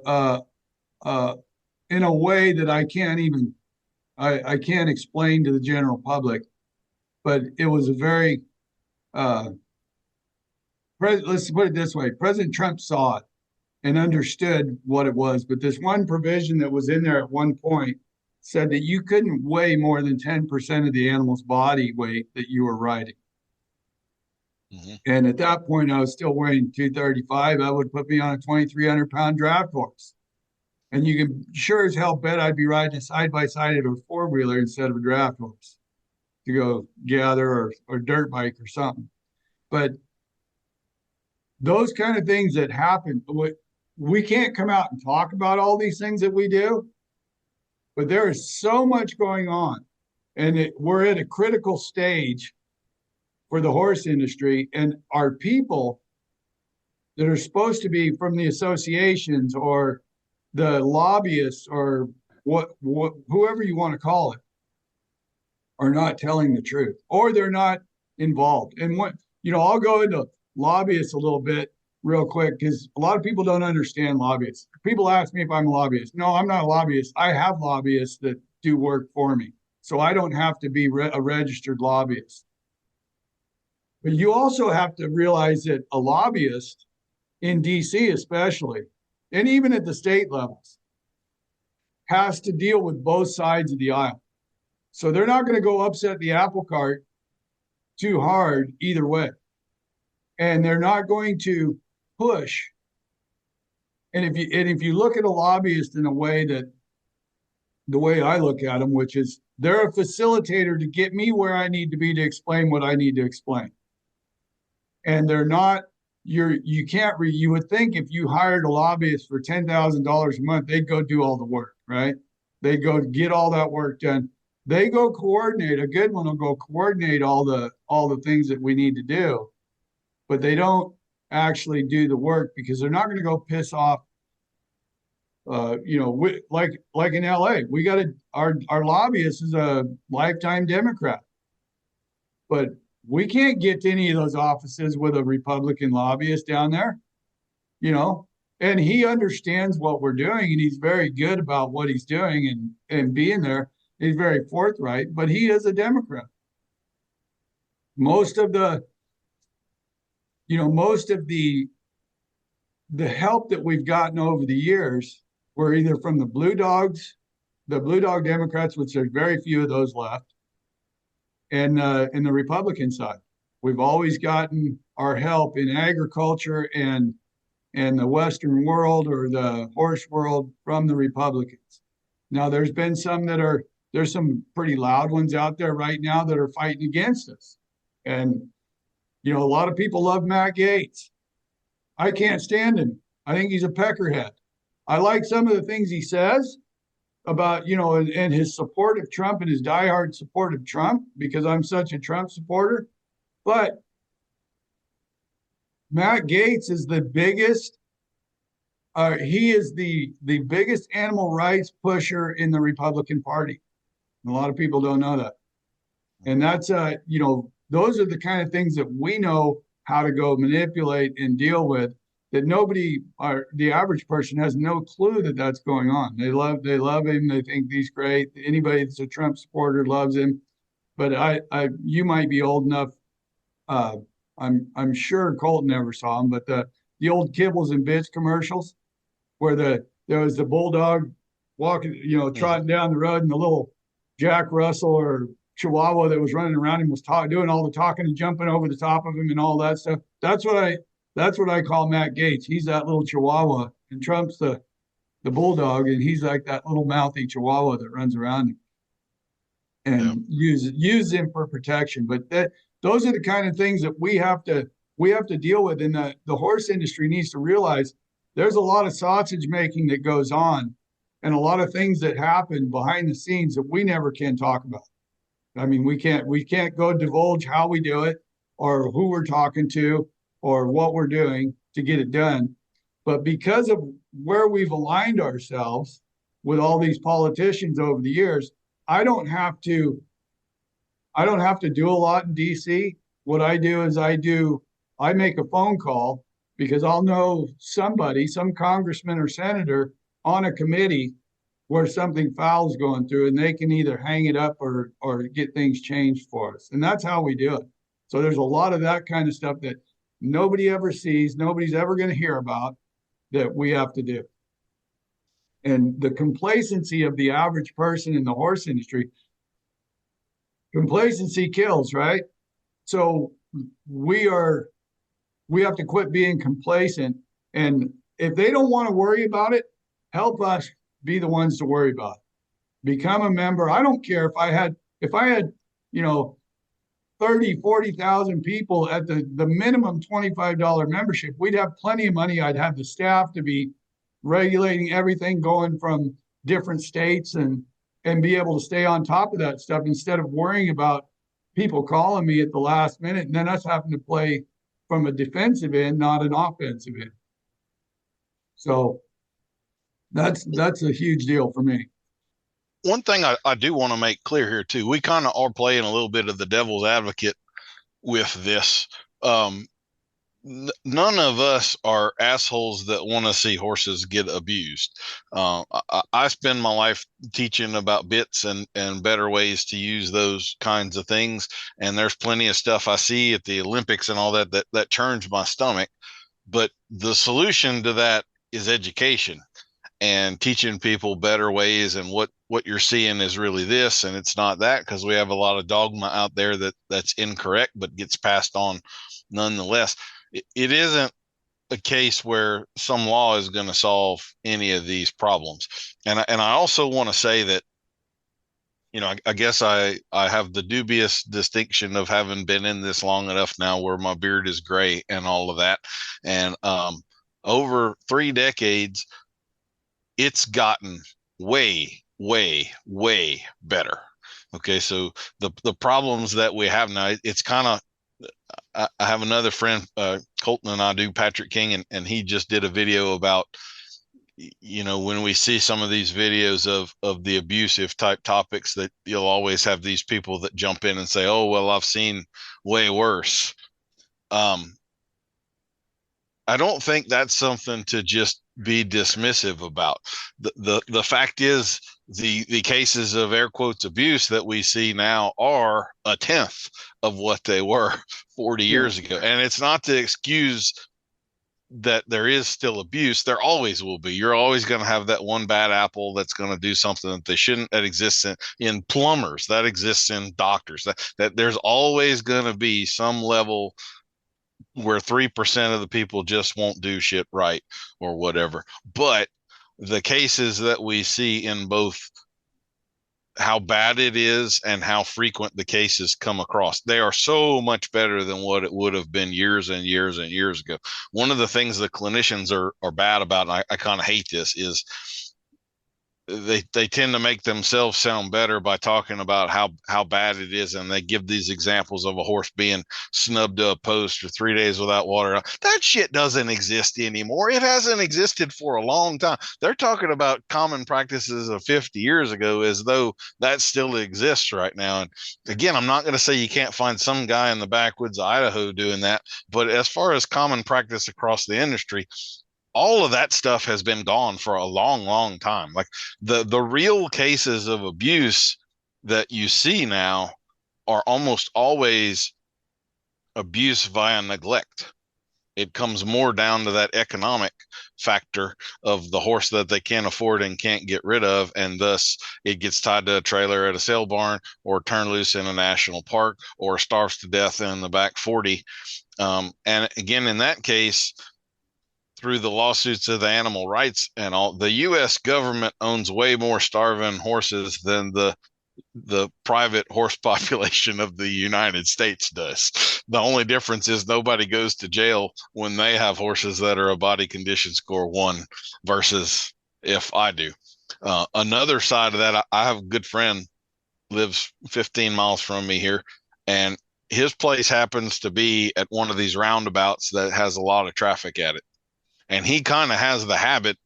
in a way that I can't even I can't explain to the general public, but it was a very, let's put it this way. President Trump saw it and understood what it was. But this one provision that was in there at one point said that you couldn't weigh more than 10% of the animal's body weight that you were riding. Mm-hmm. And at that point, I was still weighing 235. That would put me on a 2,300-pound draft horse. And you can sure as hell bet I'd be riding a side-by-side of a four-wheeler instead of a draft horse to go gather or dirt bike or something. But those kind of things that happen, we can't come out and talk about all these things that we do, but there is so much going on. And we're at a critical stage for the horse industry, and our people that are supposed to be from the associations or the lobbyists or whoever you want to call it are not telling the truth, or they're not involved. And I'll go into lobbyists a little bit real quick, because a lot of people don't understand lobbyists. People ask me if I'm a lobbyist. No, I'm not a lobbyist. I have lobbyists that do work for me, so I don't have to be a registered lobbyist. But you also have to realize that a lobbyist in DC especially, and even at the state levels, has to deal with both sides of the aisle. So they're not going to go upset the apple cart too hard either way. And they're not going to push. And if you look at a lobbyist in a way that the way I look at them, which is they're a facilitator to get me where I need to be to explain what I need to explain. And they're not, you would think if you hired a lobbyist for $10,000 a month, they'd go do all the work, right? They'd go get all that work done. They go coordinate, a good one will go coordinate all the things that we need to do, but they don't actually do the work because they're not going to go piss off, like in LA, our lobbyist is a lifetime Democrat, but we can't get to any of those offices with a Republican lobbyist down there, and he understands what we're doing, and he's very good about what he's doing and being there. He's very forthright, but he is a Democrat. Most of the help that we've gotten over the years were either from the Blue Dog Democrats, which there's very few of those left, and in the Republican side. We've always gotten our help in agriculture and the Western world or the horse world from the Republicans. Now, there's been there's some pretty loud ones out there right now that are fighting against us. And, a lot of people love Matt Gaetz. I can't stand him. I think he's a peckerhead. I like some of the things he says about, and his support of Trump and his diehard support of Trump, because I'm such a Trump supporter. But Matt Gaetz is the biggest, he is the biggest animal rights pusher in the Republican Party. And a lot of people don't know that. And that's, those are the kind of things that we know how to go manipulate and deal with, that the average person has no clue that that's going on. They love him. They think he's great. Anybody that's a Trump supporter loves him. But you might be old enough. I'm sure Colton never saw him, but the old Kibbles and Bits commercials where there was the bulldog walking, trotting down the road, and the little Jack Russell or Chihuahua that was running around him was doing all the talking and jumping over the top of him and all that stuff. That's what I call Matt Gaetz. He's that little Chihuahua, and Trump's the bulldog, and he's like that little mouthy Chihuahua that runs around him and use him for protection. But those are the kind of things that we have to deal with, and the horse industry needs to realize there's a lot of sausage making that goes on, and a lot of things that happen behind the scenes that we never can talk about. I mean, we can't go divulge how we do it or who we're talking to or what we're doing to get it done. But because of where we've aligned ourselves with all these politicians over the years, I don't have to do a lot in DC. What I do is I make a phone call because I'll know somebody, some congressman or senator on a committee where something foul's going through, and they can either hang it up or get things changed for us. And that's how we do it. So there's a lot of that kind of stuff that nobody ever sees, nobody's ever going to hear about, that we have to do. And the complacency of the average person in the horse industry, complacency kills, right? So we have to quit being complacent. And if they don't want to worry about it, help us be the ones to worry about it. Become a member. I don't care if I had, you know, 30, 40,000 people at the minimum $25 membership, we'd have plenty of money. I'd have the staff to be regulating everything going from different states and be able to stay on top of that stuff instead of worrying about people calling me at the last minute and then us having to play from a defensive end, not an offensive end. So that's a huge deal for me. One thing I do want to make clear here too, we kind of are playing a little bit of the devil's advocate with this. None of us are assholes that want to see horses get abused. I spend my life teaching about bits and better ways to use those kinds of things. And there's plenty of stuff I see at the Olympics and all that turns my stomach. But the solution to that is education and teaching people better ways, and what you're seeing is really this and it's not that, because we have a lot of dogma out there that's incorrect but gets passed on nonetheless. It isn't a case where some law is going to solve any of these problems. And I also want to say that, you know, I guess I have the dubious distinction of having been in this long enough now where my beard is gray and all of that. And over 3 decades, it's gotten way, way, way better. Okay, so the problems that we have now, it's kind of, I have another friend, Colton, and I do Patrick King, and he just did a video about, you know, when we see some of these videos of the abusive type topics, that you'll always have these people that jump in and say, oh, well, I've seen way worse. I don't think that's something to just be dismissive about. The fact is, the cases of air quotes abuse that we see now are 1/10 of what they were 40 years ago. And it's not to excuse that there is still abuse. There always will be. You're always going to have that one bad apple that's going to do something that they shouldn't. That exists in plumbers, that exists in doctors, that there's always going to be some level where 3% of the people just won't do shit right or whatever. But the cases that we see in both how bad it is and how frequent the cases come across, they are so much better than what it would have been years and years and years ago. One of the things the clinicians are bad about, and I kind of hate this, is they tend to make themselves sound better by talking about how bad it is, and they give these examples of a horse being snubbed to a post or 3 days without water. That shit doesn't exist anymore. It hasn't existed for a long time. They're talking about common practices of 50 years ago as though that still exists right now. And again, I'm not going to say you can't find some guy in the backwoods of Idaho doing that, but as far as common practice across the industry, all of that stuff has been gone for a long, long time. Like the real cases of abuse that you see now are almost always abuse via neglect. It comes more down to that economic factor of the horse that they can't afford and can't get rid of, and thus it gets tied to a trailer at a sale barn or turned loose in a national park or starves to death in the back 40. And again, in that case, through the lawsuits of the animal rights and all, the U.S. government owns way more starving horses than the private horse population of the United States does. The only difference is nobody goes to jail when they have horses that are a body condition score 1 versus if I do. Another side of that, I have a good friend, lives 15 miles from me here, and his place happens to be at one of these roundabouts that has a lot of traffic at it. And he kind of has the habit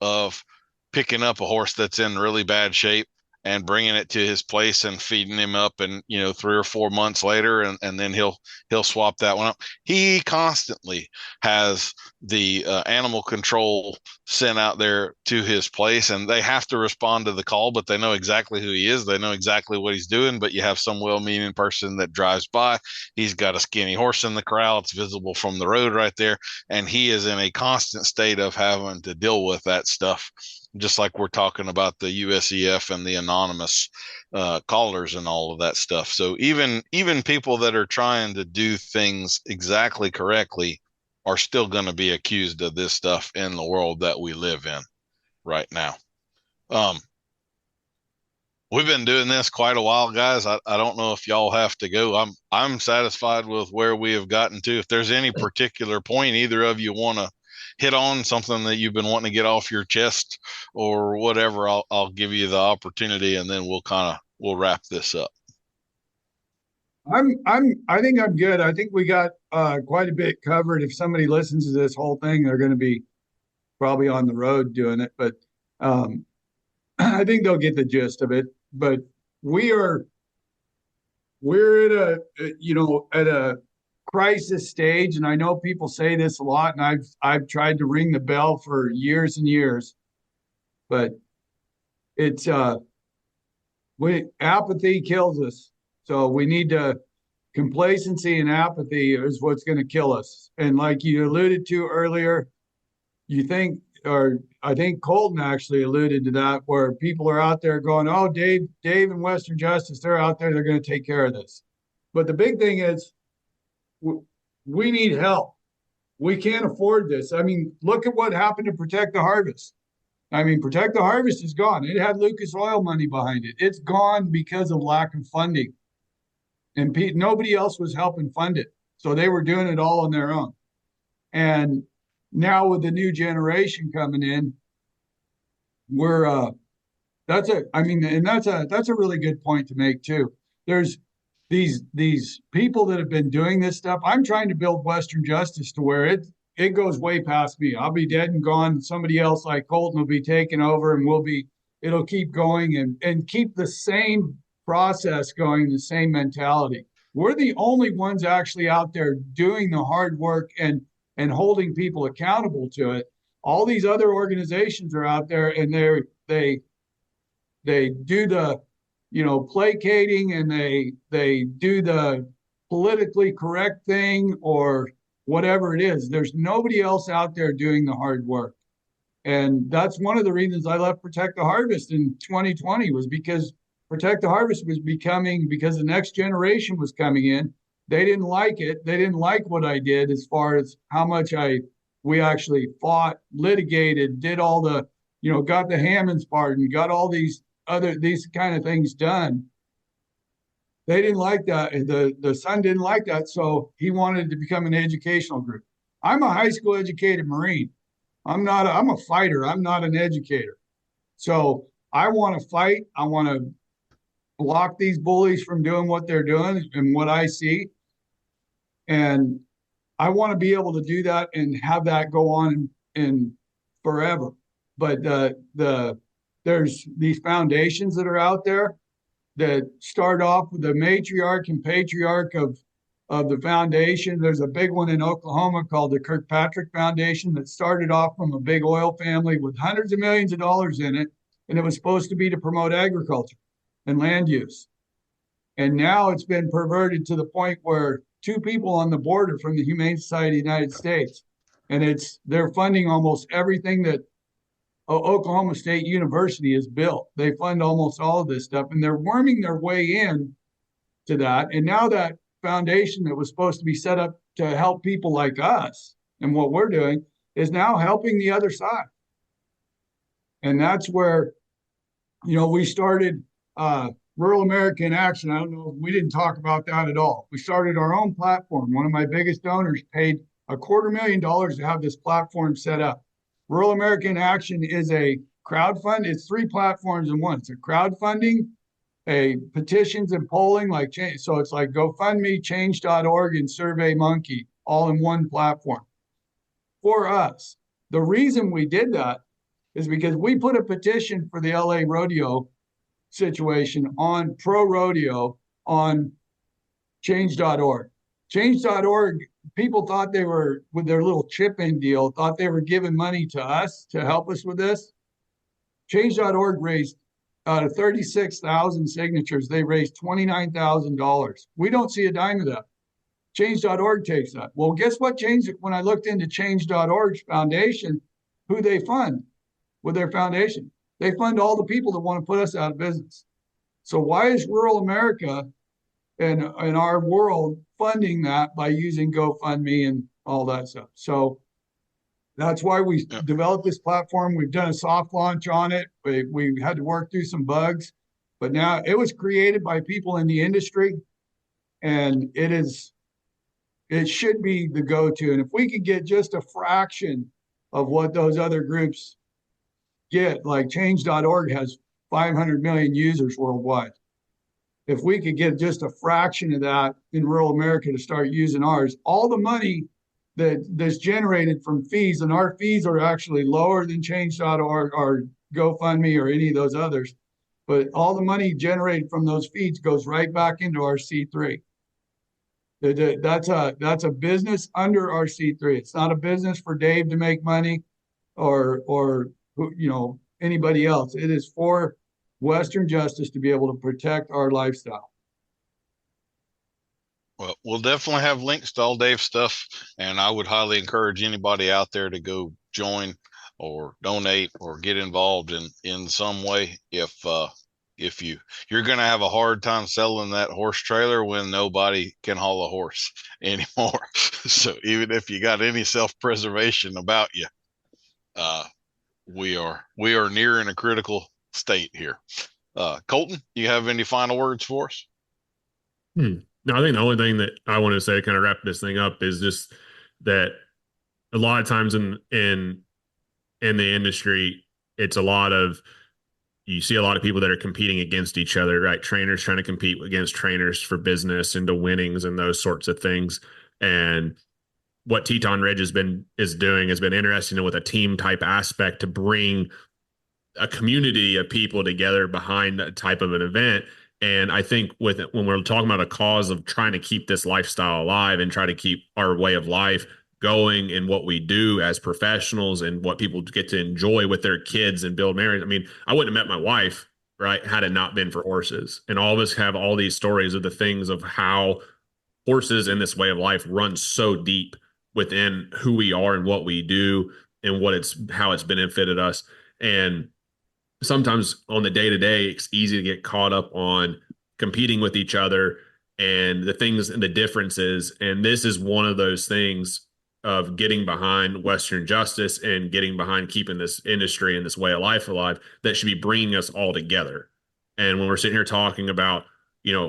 of picking up a horse that's in really bad shape and bringing it to his place and feeding him up, and 3 or 4 months later, and then he'll swap that one up. He constantly has the animal control sent out there to his place, and they have to respond to the call, but they know exactly who he is. They know exactly what he's doing. But you have some well-meaning person that drives by. He's got a skinny horse in the corral. It's visible from the road right there. And he is in a constant state of having to deal with that stuff, just like we're talking about the USEF and the anonymous callers and all of that stuff. So even people that are trying to do things exactly correctly are still going to be accused of this stuff in the world that we live in right now. We've been doing this quite a while, guys. I don't know if y'all have to go. I'm satisfied with where we have gotten to. If there's any particular point either of you want to hit on, something that you've been wanting to get off your chest or whatever, I'll give you the opportunity, and then we'll wrap this up. I think I'm good. I think we got quite a bit covered. If somebody listens to this whole thing, they're going to be probably on the road doing it, but I think they'll get the gist of it. But we're at a crisis stage, and I know people say this a lot, and I've tried to ring the bell for years and years, but it's apathy kills us. So we need to, complacency and apathy is what's going to kill us. And like you alluded to earlier, I think Colton actually alluded to that, where people are out there going, oh, Dave and Western Justice, they're out there, they're going to take care of this. But the big thing is we need help. We can't afford this. I mean, look at what happened to Protect the Harvest. I mean, Protect the Harvest is gone. It had Lucas Oil money behind it. It's gone because of lack of funding. And nobody else was helping fund it. So they were doing it all on their own. And now with the new generation coming in, that's a really good point to make too. There's these people that have been doing this stuff. I'm trying to build Western Justice to where it goes way past me. I'll be dead and gone. Somebody else like Colton will be taking over, and it'll keep going and keep the same process going, the same mentality. We're the only ones actually out there doing the hard work and holding people accountable to it. All these other organizations are out there, and they do the placating, and they do the politically correct thing or whatever it is. There's nobody else out there doing the hard work. And that's one of the reasons I left Protect the Harvest in 2020, was because Protect the Harvest was because the next generation was coming in. They didn't like it. They didn't like what I did as far as how much we actually fought, litigated, did all the, got the Hammond's pardon, got all these kind of things done. They didn't like that. The son didn't like that. So he wanted to become an educational group. I'm a high school educated Marine. I'm a fighter. I'm not an educator. So I want to fight. I want to block these bullies from doing what they're doing and what I see. And I want to be able to do that and have that go on in forever. But there's these foundations that are out there that start off with the matriarch and patriarch of the foundation. There's a big one in Oklahoma called the Kirkpatrick Foundation that started off from a big oil family with hundreds of millions of dollars in it. And it was supposed to be to promote agriculture and land use. And now it's been perverted to the point where 2 people on the board are from the Humane Society of the United States. And they're funding almost everything that Oklahoma State University has built. They fund almost all of this stuff, and they're worming their way in to that. And now that foundation that was supposed to be set up to help people like us and what we're doing is now helping the other side. And that's where, we started Rural American Action. I don't know, we didn't talk about that at all. We started our own platform. One of my biggest donors paid $250,000 to have this platform set up. Rural American Action is a crowdfund. It's 3 platforms in one. It's a crowdfunding, a petitions and polling, so it's like GoFundMe, Change.org, and SurveyMonkey, all in one platform. For us, the reason we did that is because we put a petition for the LA rodeo situation on pro rodeo on change.org. Change.org, people thought they were, with their little chip-in deal, thought they were giving money to us to help us with this. Change.org raised, out of 36,000 signatures, they raised $29,000. We don't see a dime of that. Change.org takes that. Well, guess what? When I looked into Change.org's foundation, who they fund with their foundation, they fund all the people that want to put us out of business. So why is rural America and our world funding that by using GoFundMe and all that stuff? So that's why we developed this platform. We've done a soft launch on it. We had to work through some bugs, but now it was created by people in the industry, and it should be the go-to. And if we could get just a fraction of what those other groups get, like change.org has 500 million users worldwide. If we could get just a fraction of that in rural America to start using ours, all the money that's generated from fees, and our fees are actually lower than change.org or GoFundMe or any of those others, but all the money generated from those feeds goes right back into our C3. That's a business under our C3. It's not a business for Dave to make money or anybody else. It is for Western Justice to be able to protect our lifestyle. Well, we'll definitely have links to all Dave's stuff, and I would highly encourage anybody out there to go join or donate or get involved in some way. If you're going to have a hard time selling that horse trailer when nobody can haul a horse anymore. So even if you got any self-preservation about you, we are nearing a critical state here. Colton, you have any final words for us? No, I think the only thing that I want to say to kind of wrap this thing up is just that a lot of times in the industry, it's a lot of, you see a lot of people that are competing against each other, right? Trainers trying to compete against trainers for business and to winnings and those sorts of things. And what Teton Ridge has been interesting with a team type aspect to bring a community of people together behind that type of an event. And I think when we're talking about a cause of trying to keep this lifestyle alive and try to keep our way of life going in what we do as professionals and what people get to enjoy with their kids and build marriage. I mean, I wouldn't have met my wife, right, had it not been for horses. And all of us have all these stories of the things of how horses in this way of life run so deep within who we are and what we do and how it's benefited us. And sometimes on the day-to-day, it's easy to get caught up on competing with each other and the things and the differences. And this is one of those things of getting behind Western Justice and getting behind keeping this industry and this way of life alive that should be bringing us all together. And when we're sitting here talking about,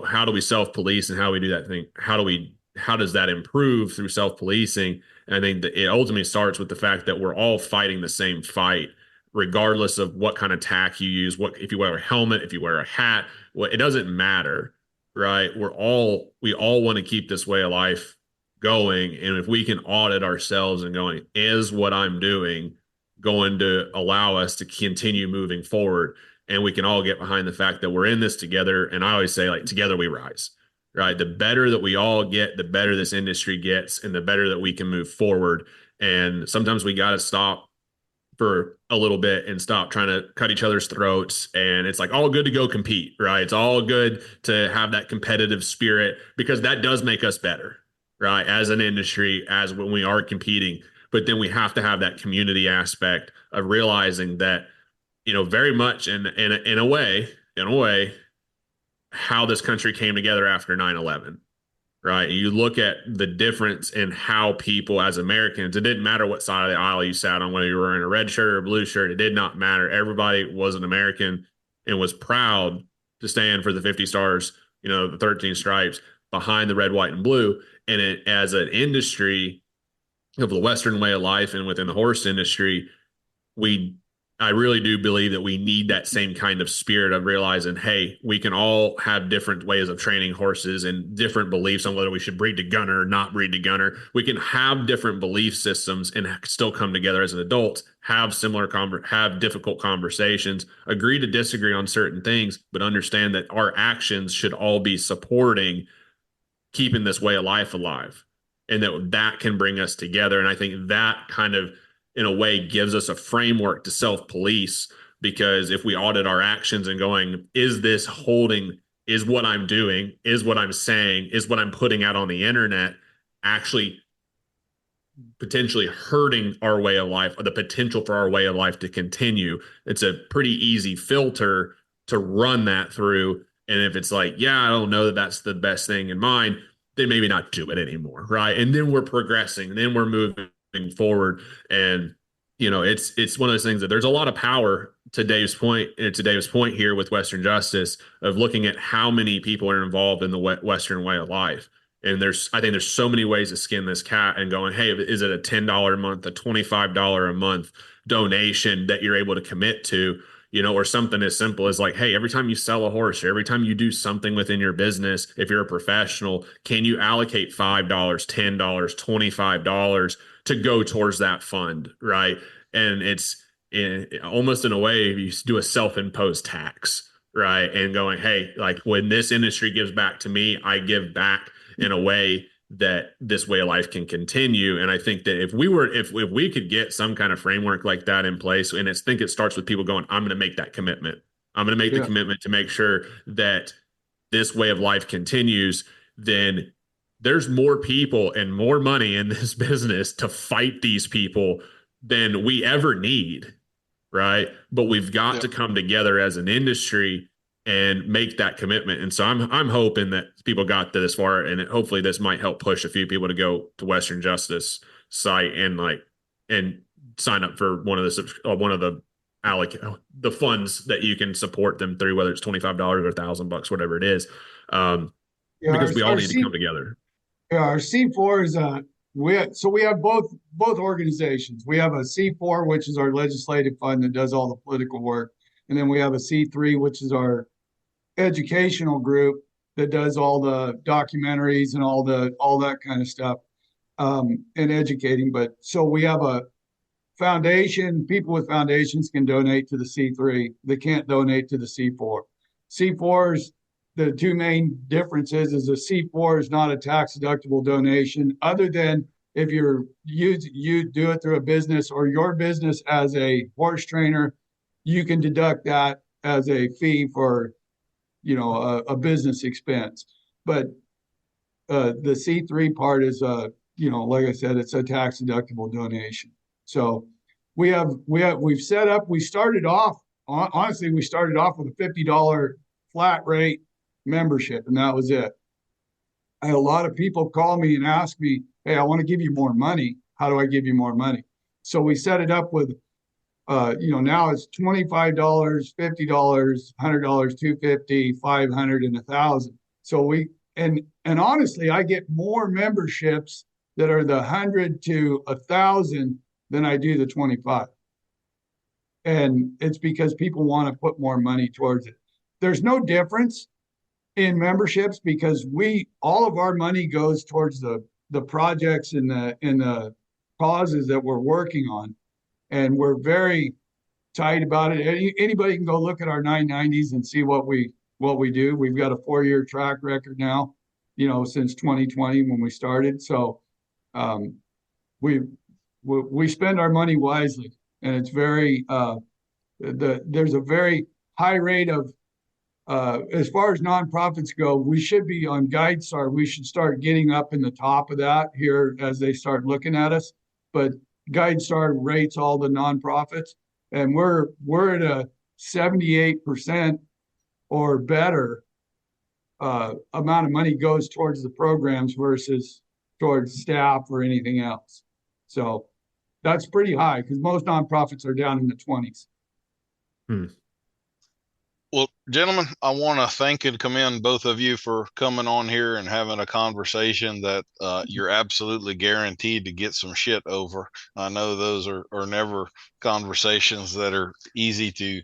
how do we self-police and how we do that thing? How does that improve through self-policing? And I think that it ultimately starts with the fact that we're all fighting the same fight, regardless of what kind of tack you use, if you wear a helmet, if you wear a hat, it doesn't matter, right? We all want to keep this way of life going. And if we can audit ourselves and going, is what I'm doing going to allow us to continue moving forward? And we can all get behind the fact that we're in this together. And I always say, like, together we rise, right? The better that we all get, the better this industry gets, and the better that we can move forward. And sometimes we got to stop for a little bit and stop trying to cut each other's throats. And it's like all good to go compete, right? It's all good to have that competitive spirit because that does make us better, right? As an industry, as when we are competing, but then we have to have that community aspect of realizing that, very much in a way, how this country came together after 9/11. Right. You look at the difference in how people as Americans, it didn't matter what side of the aisle you sat on, whether you were wearing a red shirt or a blue shirt, it did not matter. Everybody was an American and was proud to stand for the 50 stars, the 13 stripes behind the red, white, and blue. And as an industry of the Western way of life and within the horse industry, we I really do believe that we need that same kind of spirit of realizing, hey, we can all have different ways of training horses and different beliefs on whether we should breed to gunner or not breed to gunner. We can have different belief systems and still come together as an adult, have have difficult conversations, agree to disagree on certain things, but understand that our actions should all be supporting keeping this way of life alive, and that can bring us together. And I think that kind of, in a way, gives us a framework to self-police, because if we audit our actions and going, is this holding, is what I'm doing, is what I'm saying, is what I'm putting out on the internet actually potentially hurting our way of life, or the potential for our way of life to continue, it's a pretty easy filter to run that through. And if it's like, yeah, I don't know that that's the best thing in mind, then maybe not do it anymore. Right. And then we're progressing, and then we're moving forward. And, it's one of those things that there's a lot of power to Dave's point here with Western Justice, of looking at how many people are involved in the Western way of life. And I think there's so many ways to skin this cat, and going, hey, is it a $10 a month, a $25 a month donation that you're able to commit to, or something as simple as like, hey, every time you sell a horse, or every time you do something within your business, if you're a professional, can you allocate $5, $10, $25 to go towards that fund, right? And it's almost in a way, you do a self-imposed tax, right? And going, hey, like when this industry gives back to me, I give back in a way that this way of life can continue. And I think that if we could get some kind of framework like that in place, and it starts with people going, I'm going to make that commitment. I'm going to make the commitment to make sure that this way of life continues, then there's more people and more money in this business to fight these people than we ever need. Right. But we've got to come together as an industry and make that commitment. And so I'm hoping that people got this far, and hopefully this might help push a few people to go to Western Justice site and sign up for one of the funds that you can support them through, whether it's $25 or $1,000, whatever it is. Because we all need to come together. Yeah, our C4 is we have both organizations. We have a C4, which is our legislative fund that does all the political work, and then we have a C3, which is our educational group that does all the documentaries and all that kind of stuff, and educating. But so we have a foundation. People with foundations can donate to the C3. They can't donate to the C4. C4's the two main differences is a C4 is not a tax deductible donation, other than if you do it through a business, or your business as a horse trainer, you can deduct that as a fee for, a business expense. But the C3 part is, like I said, it's a tax deductible donation. So we've set up, we started off with a $50 flat rate membership, and that was it. I had a lot of people call me and ask me, hey, I want to give you more money. How do I give you more money? So we set it up with, now it's $25, $50, $100, $250, $500, and $1,000. So and honestly, I get more memberships that are the 100 to 1,000 than I do the 25. And it's because people want to put more money towards it. There's no difference in memberships, because all of our money goes towards the projects and the causes that we're working on, and we're very tight about it. Anybody can go look at our 990s and see what we do. We've got a 4-year track record now, since 2020 when we started. So we spend our money wisely, and it's very there's a very high rate of as far as nonprofits go, we should be on GuideStar. We should start getting up in the top of that here as they start looking at us. But GuideStar rates all the nonprofits, and we're at a 78% or better amount of money goes towards the programs versus towards staff or anything else. So that's pretty high, because most nonprofits are down in the 20s. Well, gentlemen, I want to thank and commend both of you for coming on here and having a conversation that you're absolutely guaranteed to get some shit over. I know those are never conversations that are easy to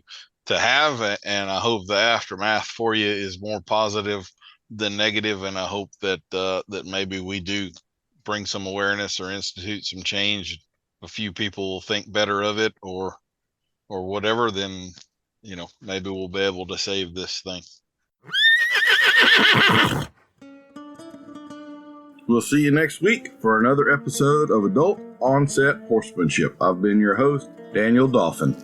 have, and I hope the aftermath for you is more positive than negative, and I hope that that maybe we do bring some awareness or institute some change. A few people will think better of it, or whatever, then maybe we'll be able to save this thing. We'll see you next week for another episode of Adult Onset Horsemanship. I've been your host, Daniel Dolphin.